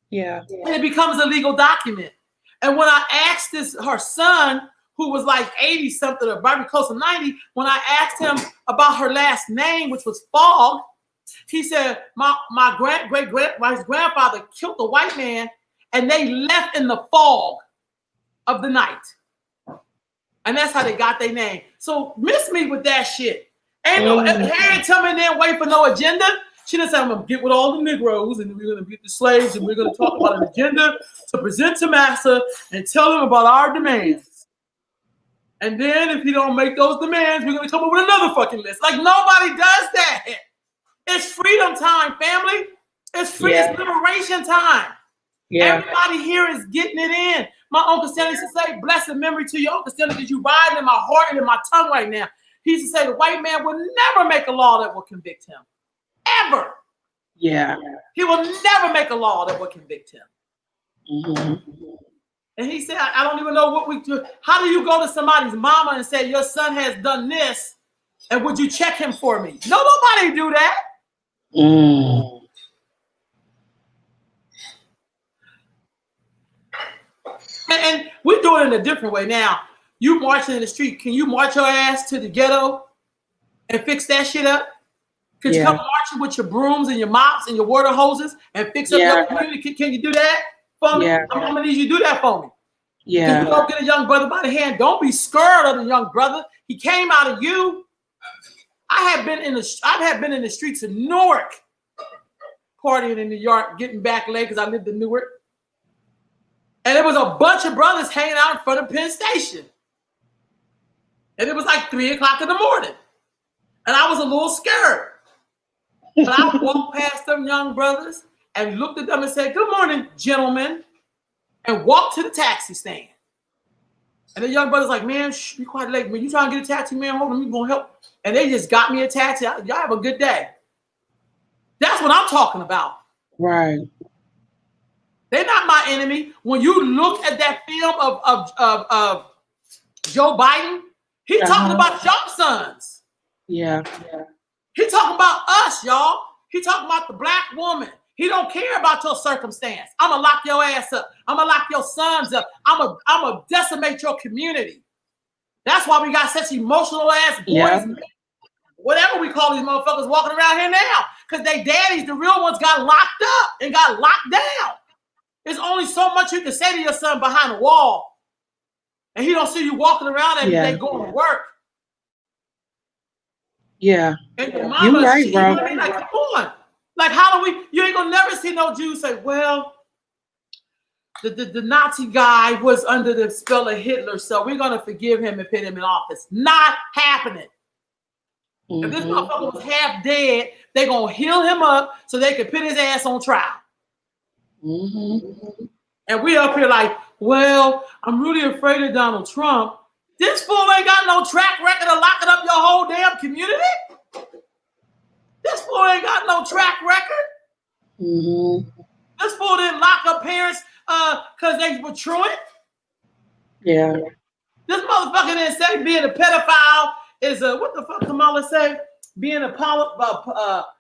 Yeah. And it becomes a legal document. And when I asked her son, who was like 80 something or very close to 90, when I asked him about her last name, which was Fogg, he said, my grandfather killed a white man and they left in the fog of the night. And that's how they got their name. So miss me with that shit. Ain't no Harriet Tubman didn't wait for no agenda. She didn't say, I'm going to get with all the Negroes and we're going to get the slaves and we're going to talk about an agenda to present to Massa and tell them about our demands. And then if he don't make those demands, we're going to come up with another fucking list. Like, nobody does that. It's freedom time, family. It's free. It's liberation time. Yeah. Everybody here is getting it in. My Uncle Stanley used to say, blessed memory to you, Uncle Stanley, because you riding in my heart and in my tongue right now. He used to say the white man will never make a law that will convict him. Ever. Yeah. He will never make a law that will convict him. And he said, I don't even know what we do. How do you go to somebody's mama and say, your son has done this, and would you check him for me? No, nobody do that. And we do it in a different way now. You marching in the street, can you march your ass to the ghetto and fix that shit up? Could you come marching with your brooms and your mops and your water hoses and fix up your community? Can you do that for me? I'm gonna need you to do that for me. Yeah. You go get a young brother by the hand. Don't be scared of the young brother. He came out of you. I have been in the streets of Newark, partying in New York, getting back late because I lived in Newark. And there was a bunch of brothers hanging out in front of Penn Station. And it was like 3 o'clock in the morning. And I was a little scared. But I walked past them young brothers and looked at them and said, good morning, gentlemen, and walked to the taxi stand. And the young brother's like, man, be quiet, late. Man, you trying to get a taxi, man? Hold on, we gonna help. And they just got me a taxi. Y'all have a good day. That's what I'm talking about. Right. They're not my enemy. When you look at that film of Joe Biden, he's talking about your sons. Yeah. He's talking about us, y'all. He's talking about the black woman. He don't care about your circumstance. I'm gonna lock your ass up. I'm gonna lock your sons up. I'm gonna decimate your community. That's why we got such emotional ass boys, Yeah. whatever we call these motherfuckers walking around here now. Because they daddies, the real ones, got locked up and got locked down. There's only so much you can say to your son behind a wall. And he don't see you walking around every day going to work. Yeah. And your mama, You right, you bro. know what I mean? Like, come on. Like, how do we, you ain't gonna never see no Jew say, well, the Nazi guy was under the spell of Hitler, so we're gonna forgive him and put him in office. Not happening. If this motherfucker was half dead, they're gonna heal him up so they can put his ass on trial. And we up here like, well, I'm really afraid of Donald Trump. This fool ain't got no track record of locking up your whole damn community. This fool ain't got no track record. This fool didn't lock up parents because they were truant. Yeah. This motherfucker didn't say being a pedophile is a, what the fuck Kamala say? Being a pedophile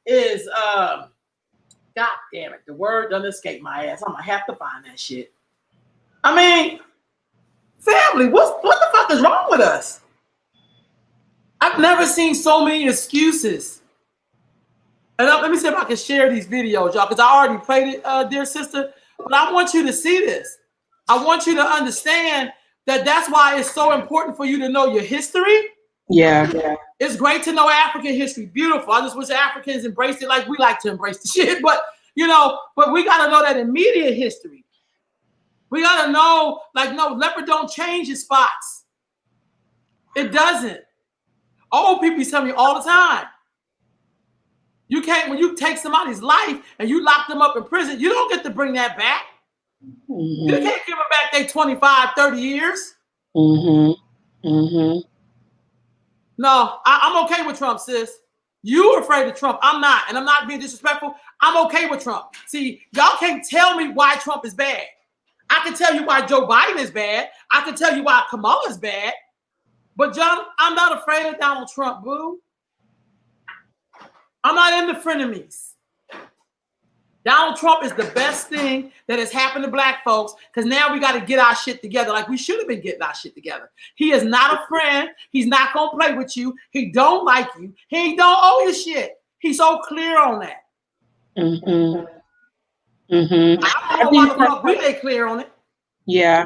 is, God damn it, the word doesn't escape my ass. I'm gonna have to find that shit. I mean, family, what the fuck is wrong with us? I've never seen so many excuses. And let me see if I can share these videos, y'all, because I already played it, dear sister. But I want you to see this. I want you to understand that that's why it's so important for you to know your history. Yeah. It's great to know African history. Beautiful. I just wish Africans embraced it like we like to embrace the shit. But, but we got to know that immediate history. We got to know, like, no, leopard don't change his spots. It doesn't. Old people tell me all the time. You can't, when you take somebody's life and you lock them up in prison, you don't get to bring that back. You can't give them back their 25, 30 years. No, I'm okay with Trump, sis. You're afraid of Trump. I'm not. And I'm not being disrespectful. I'm okay with Trump. See, y'all can't tell me why Trump is bad. I can tell you why Joe Biden is bad. I can tell you why Kamala is bad. But John, I'm not afraid of Donald Trump, boo. I'm not into frenemies. Donald Trump is the best thing that has happened to black folks because now we got to get our shit together like we should have been getting our shit together. He is not a friend. He's not going to play with you. He don't like you. He don't owe you shit. He's so clear on that. I don't know why the fuck we ain't clear on it. Yeah.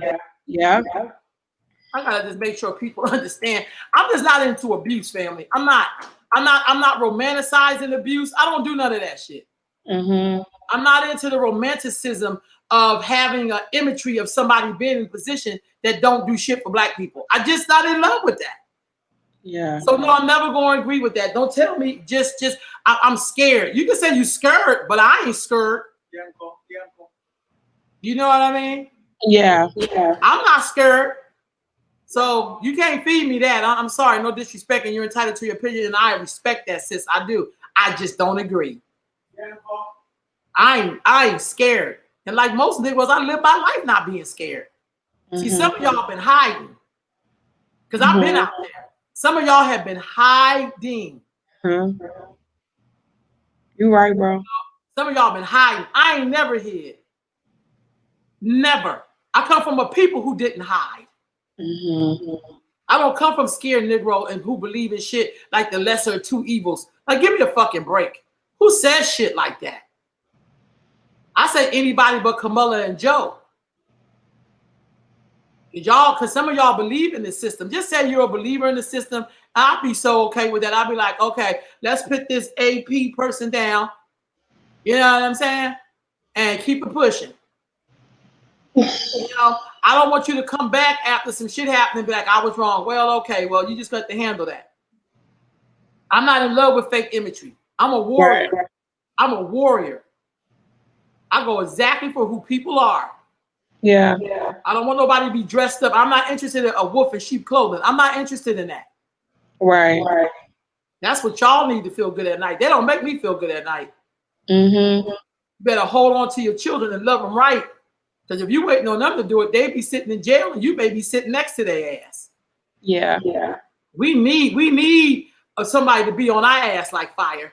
I gotta just make sure people understand. I'm just not into abuse, family. I'm not romanticizing abuse. I don't do none of that shit. I'm not into the romanticism of having an imagery of somebody being in a position that don't do shit for black people. I just not in love with that. Yeah. So no, I'm never going to agree with that. Don't tell me I'm scared. You can say you scared, but I ain't scared. You know what I mean? Yeah. I'm not scared. So you can't feed me that. I'm sorry, no disrespect, and you're entitled to your opinion, and I respect that, sis. I do. I just don't agree. I ain't scared. And like most niggas, I live my life not being scared. See, some of y'all been hiding. Because I've been out there. Some of y'all have been hiding. You right, bro. Some of y'all been hiding. I ain't never hid. Never. I come from a people who didn't hide. I don't come from scared Negro and who believe in shit like the lesser of two evils. Like, give me a fucking break. Who says shit like that? I say anybody but Kamala and Joe. Y'all, because some of y'all believe in the system. Just say you're a believer in the system. I'll be so okay with that. I'll be like, okay, let's put this AP person down. You know what I'm saying? And keep it pushing. I don't want you to come back after some shit happened and be like, I was wrong. Well, okay, well, you just got to handle that. I'm not in love with fake imagery. I'm a warrior. Right. I'm a warrior. I go exactly for who people are. Yeah. I don't want nobody to be dressed up. I'm not interested in a wolf in sheep clothing. I'm not interested in that. Right. That's what y'all need to feel good at night. They don't make me feel good at night. You better hold on to your children and love them right. Because if you waiting on them to do it, they be sitting in jail and you may be sitting next to their ass. Yeah. We need somebody to be on our ass like fire.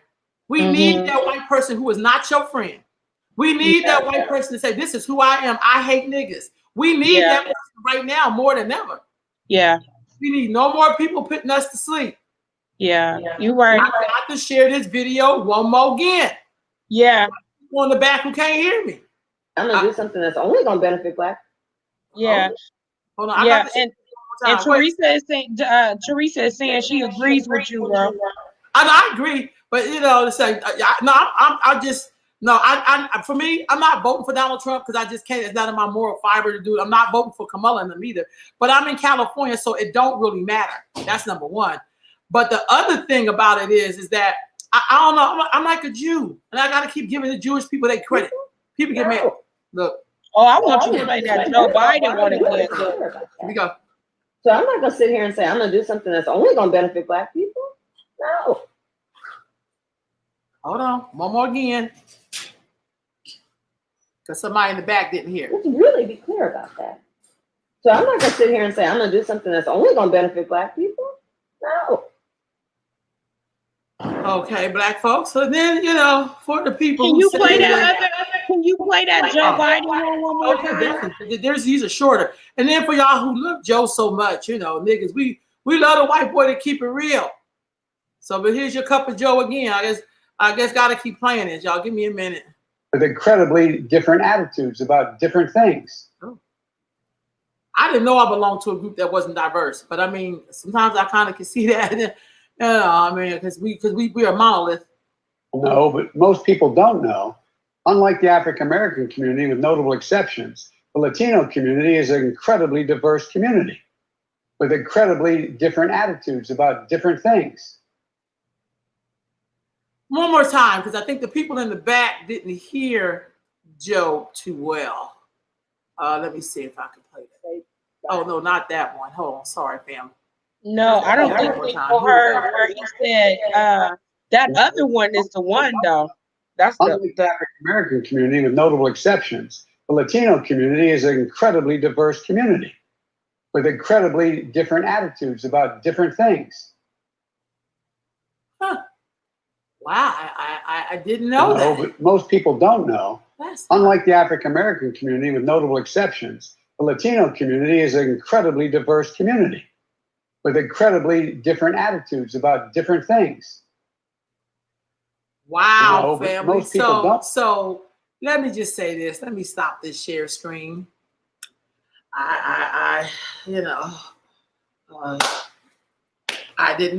We need that white person who is not your friend. We need that white person to say, this is who I am. I hate niggas. We need that person right now more than ever. Yeah. We need no more people putting us to sleep. Yeah. You're right. I got to share this video one more again. Yeah. People in the back who can't hear me. I'm gonna do something that's only gonna benefit black. Yeah. Hold on. Yeah. I got to And Teresa is saying she agrees with you, bro. I agree, but you know, to say for me, I'm not voting for Donald Trump because I just can't. It's not in my moral fiber to do it. I'm not voting for Kamala and them either. But I'm in California, so it don't really matter. That's number one. But the other thing about it is that I don't know. I'm like a Jew, and I got to keep giving the Jewish people their credit. People get mad. Look. Oh, I want you to play that Joe Biden one again. Here we go. So I'm not gonna sit here and say I'm gonna do something that's only gonna benefit black people. No. Hold on, one more again, because somebody in the back didn't hear. Let's really be clear about that. So I'm not gonna sit here and say I'm gonna do something that's only gonna benefit black people. No. Okay, black folks. So then, you know, for the people Can who you say play that? Can you play that Joe Biden one more time? definitely. These are shorter. And then for y'all who love Joe so much, you know, niggas, we love the white boy to keep it real. So, but here's your cup of Joe again. I guess gotta keep playing this, y'all. Give me a minute. With incredibly different attitudes about different things. I didn't know I belonged to a group that wasn't diverse, but I mean, sometimes I kind of can see that. You know, I mean, because we are monolith. No, but most people don't know. Unlike the African American community, with notable exceptions, the Latino community is an incredibly diverse community with incredibly different attitudes about different things. One more time, because I think the people in the back didn't hear Joe too well. Let me see if I can play that. Oh, no, not that one. Hold on. Sorry, fam. No, I don't think people heard where he said that other one is the one, though. That's Unlike the African American community, with notable exceptions, the Latino community is an incredibly diverse community with incredibly different attitudes about different things. Huh. Wow, I didn't know that. But most people don't know. Unlike the African American community, with notable exceptions, the Latino community is an incredibly diverse community with incredibly different attitudes about different things. Wow, family. Most people don't. So let me just say this. Let me stop this share screen. I didn't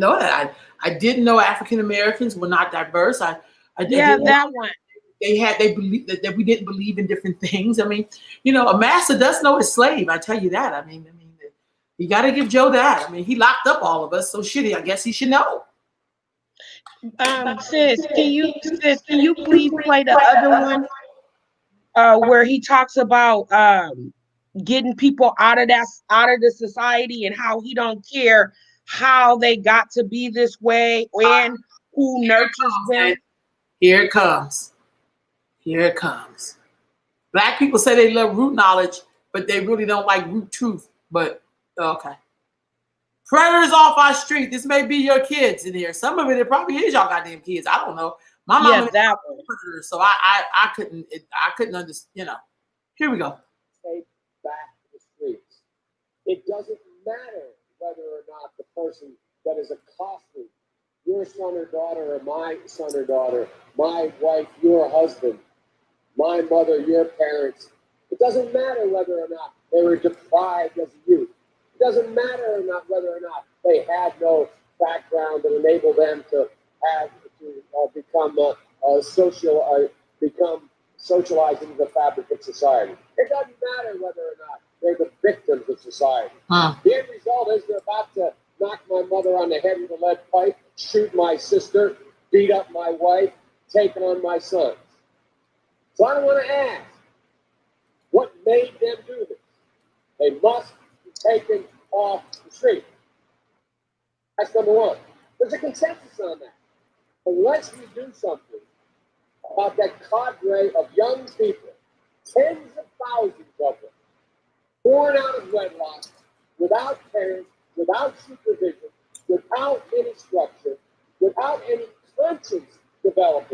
know that. I didn't know African Americans were not diverse. I didn't that one. They believe that we didn't believe in different things. I mean, you know, a master does know his slave. I tell you that. I mean, you got to give Joe that. I mean, he locked up all of us, so shitty. I guess he should know. Sis, can you please play the other one where he talks about getting people out of the society and how he don't care how they got to be this way and who nurtures them. Here it comes. Here it comes. Black people say they love root knowledge, but they really don't like root truth. But okay. Predators off our street. This may be your kids in here. Some of it probably is y'all goddamn kids. I don't know. My mom is that one. Predator, so I couldn't understand. You know. Here we go. Take back the streets. It doesn't matter whether or not the person that is accosting your son or daughter, or my son or daughter, my wife, your husband, my mother, your parents. It doesn't matter whether or not they were deprived as a youth. It doesn't matter or not whether or not they had no background that enabled them to become socialized into the fabric of society. It doesn't matter whether or not they're the victims of society. The end result is they're about to knock my mother on the head with a lead pipe, shoot my sister, beat up my wife, take on my sons. So I want to ask, what made them do this? They must be taken off the street. That's number one. There's a consensus on that. Unless we do something about that cadre of young people, tens of thousands of them, born out of wedlock, without parents, without supervision, without any structure, without any conscience development,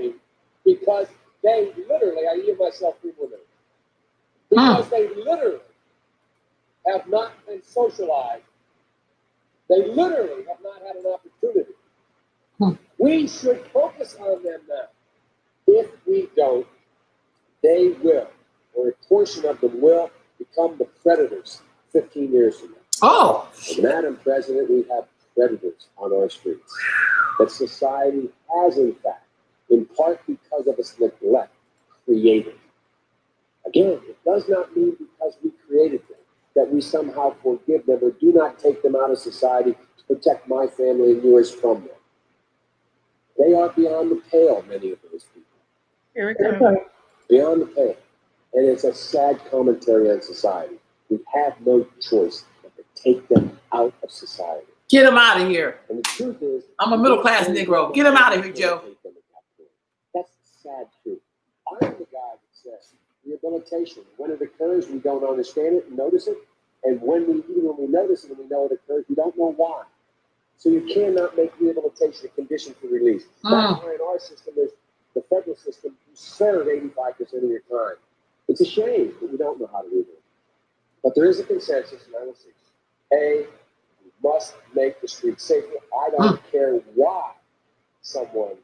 socialized, they literally have not had an opportunity. We should focus on them now. If we don't, they will, or a portion of them will, become the predators 15 years from now. Oh, And Madam President, we have predators on our streets that society has, in fact, in part because of its neglect, created. Again, it does not mean because we created them that we somehow forgive them or do not take them out of society to protect my family and yours from them. They are beyond the pale, many of those people. Here we go. Beyond the pale. And it's a sad commentary on society. We have no choice but to take them out of society. get him out of here. And the truth is, I'm a middle-class Negro. Get him out of here, Joe. That's the sad truth. I'm the guy that says rehabilitation, when it occurs, we don't understand it and notice it. And even when we notice it and we know it occurs, we don't know why. So you cannot make rehabilitation a condition for release. That's why in our system, there's the federal system, you serve 85% of your time. It's a shame that we don't know how to do it. But there is a consensus, and I will see. A, we must make the streets safer. I don't care why someone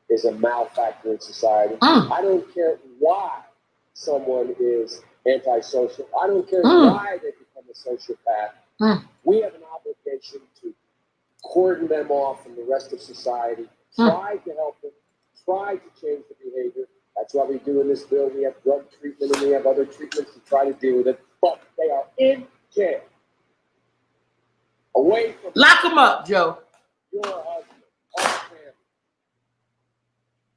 is a malfactor in society. I don't care why someone is antisocial. I don't care why they become a sociopath. We have an obligation to cordon them off from the rest of society, try to help them, try to change the behavior. That's why we do in this bill. We have drug treatment and we have other treatments to try to deal with it. But they are in jail. Away from Lock them up, Joe. your husband, our family.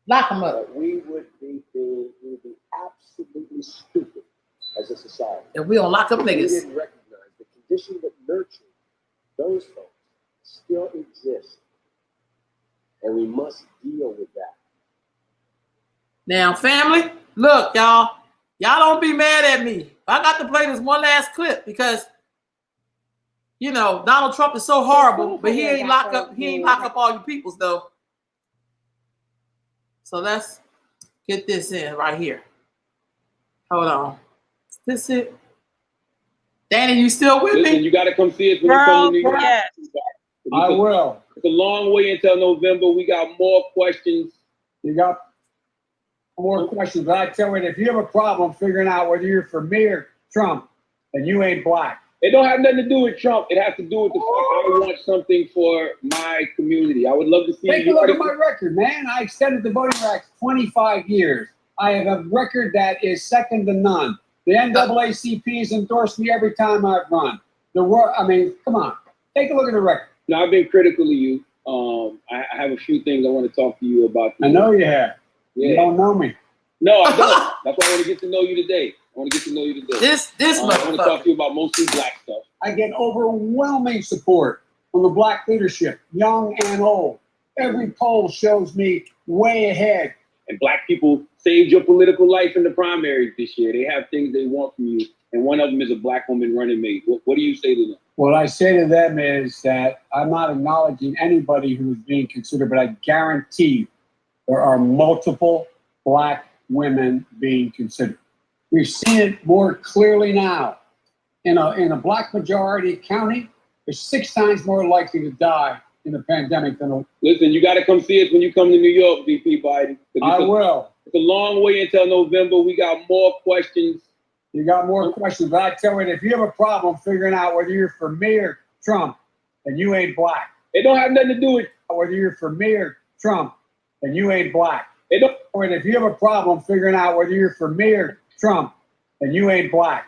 Lock them up. We would be absolutely stupid as a society. And we don't lock up We niggas. didn't recognize the condition that nurtured those folks still exists. And we must deal with that. Now, family, look, y'all don't be mad at me. I got to play this one last clip because, you know, Donald Trump is so horrible, but he ain't lock up all you peoples though. So let's get this in right here. Hold on. Is this it? Danny, you still with Listen, me? you got to come see us when you come to New York. Yes. I will. It's a long way until November. We got more questions. You got more questions, but I tell you, if you have a problem figuring out whether you're for me or Trump, then you ain't black. It don't have nothing to do with Trump. It has to do with the fact I want something for my community. I would love to see Take a look at my record, man. I extended the voting rights 25 years. I have a record that is second to none. The NAACP has endorsed me every time I've run. Come on. Take a look at the record. No, I've been critical of you. I have a few things I want to talk to you about. I know you have. Yeah. You don't know me. No, I don't. That's why I want to get to know you today. I want to get to know you today. This I want to talk motherfucker. to you about mostly black stuff. I get overwhelming support from the black leadership, young and old. Every poll shows me way ahead. And black people saved your political life in the primaries this year. They have things they want from you. And one of them is a black woman running mate. What do you say to them? What I say to them is that I'm not acknowledging anybody who is being considered, but I guarantee there are multiple black women being considered. We've seen it more clearly now. In a black majority county, they're 6 times more likely to die in the pandemic than Listen, you got to come see us when you come to New York, VP Biden. I will. It's a long way until November. We got more questions. You got more questions, but I tell you, if you have a problem figuring out whether you're for me or Trump, then you ain't black. It don't have nothing to do with Whether you're for me or Trump, then you ain't black. it. Don't, If you have a problem figuring out whether you're for me or Trump, then you ain't black.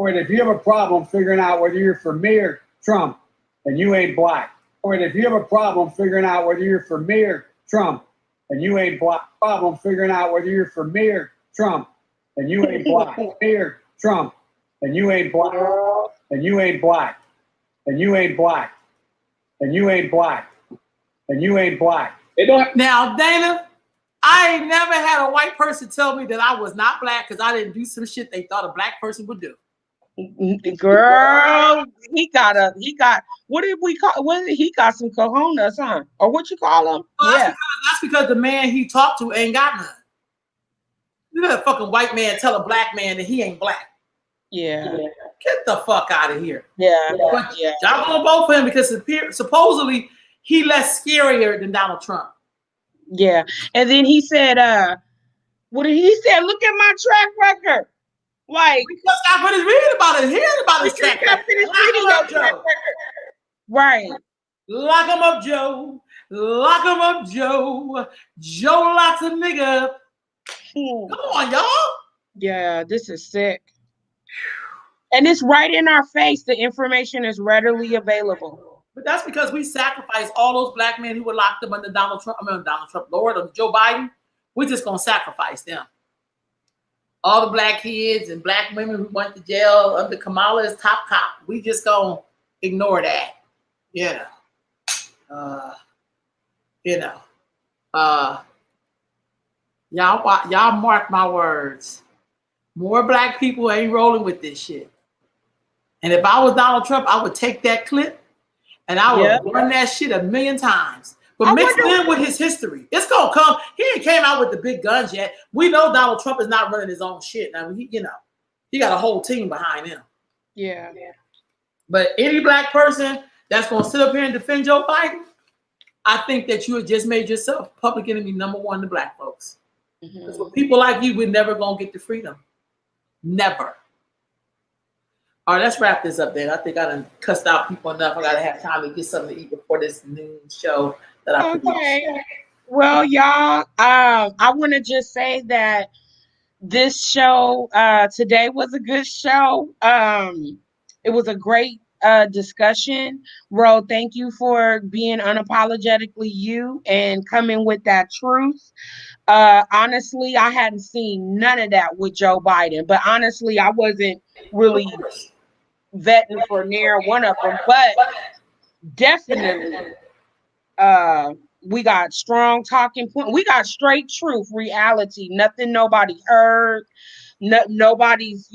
If you have a problem figuring out whether you're for me or Trump, then you ain't black. If you have a problem figuring out whether you're for me or Trump, then you ain't black. Problem figuring out whether you're for me or Trump, then you ain't black. Me or Trump, then you ain't black. Then you ain't black. Then you ain't black. Then you ain't black. Then you ain't black. it don't have, Now, Dana, I ain't never had a white person tell me that I was not black because I didn't do some shit they thought a black person would do. Girl, he got what did we call he got some cojones, huh? Or what you call him? Well, Yeah. that's because the man he talked to ain't got none. You let a fucking white man tell a black man that he ain't black. Yeah. Get the fuck out of here. Yeah. But Yeah. y'all gonna vote for him because supposedly he less scarier than Donald Trump. Yeah. And then he said, what did he say? Look at my track record. Like, We just got finished reading about it, hearing about his track record. Lock him up, Joe. Right. Lock him up, Joe. Lock him up, Joe. Joe locks a nigga up. Come on, y'all. Yeah, this is sick. And it's right in our face. The information is readily available. But that's because we sacrificed all those black men who were locked up under Donald Trump, Lord, or Joe Biden. We're just going to sacrifice them. All the black kids and black women who went to jail under Kamala's top cop. We just going to ignore that. Y'all mark my words. More black people ain't rolling with this shit. And if I was Donald Trump, I would take that clip and I would run that shit 1,000,000 times. But mix it in with his history. It's gonna come. He ain't came out with the big guns yet. We know Donald Trump is not running his own shit. Now he got a whole team behind him. Yeah. But any black person that's gonna sit up here and defend Joe Biden, I think that you have just made yourself public enemy #1 to black folks. Because with people like you, we're never gonna get the freedom. Never. All right, let's wrap this up then. I think I done cussed out people enough. I gotta have time to get something to eat before this noon show that I produce. Well, y'all, I want to just say that this show today was a good show. It was a great discussion. Ro, thank you for being unapologetically you and coming with that truth. Honestly, I hadn't seen none of that with Joe Biden, but honestly, I wasn't really vetting for near one of them, but definitely we got strong talking point. We got straight truth, reality, nothing nobody heard, nobody's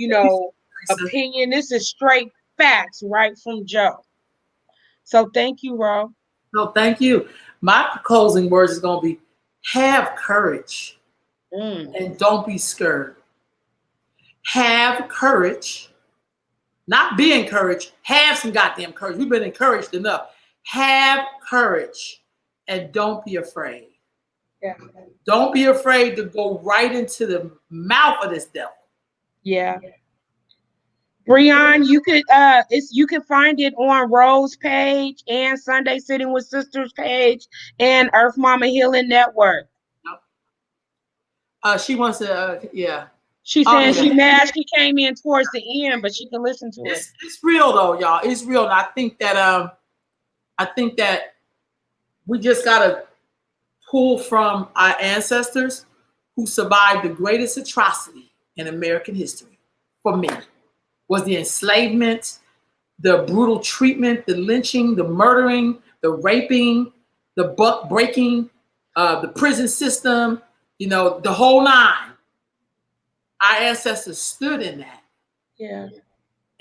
opinion. This is straight facts right from Joe. So thank you, Ro. No, thank you. My closing words is going to be have courage and don't be scared. Have courage, not be encouraged. Have some goddamn courage. We've been encouraged enough. Have courage and don't be afraid. Yeah. Don't be afraid to go right into the mouth of this devil. Yeah. Breon, you can find it on Ro's page and Sunday Sitting with Sisters page and Earth Mama Healing Network. She wants to, yeah. She's saying she mad she came in towards the end, but she can listen to it. It's real though, y'all. It's real. And I think that we just gotta pull from our ancestors who survived the greatest atrocity in American history. For me, was the enslavement, the brutal treatment, the lynching, the murdering, the raping, the buck breaking, the prison system, the whole nine. Our ancestors stood in that. Yeah.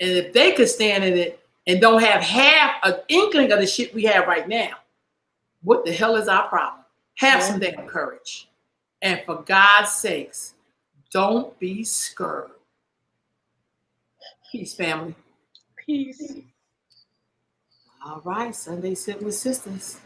And if they could stand in it and don't have half an inkling of the shit we have right now, what the hell is our problem? Have some damn courage. And for God's sakes, don't be scared. Peace, family. Peace. All right, Sunday Sitting with Sisters.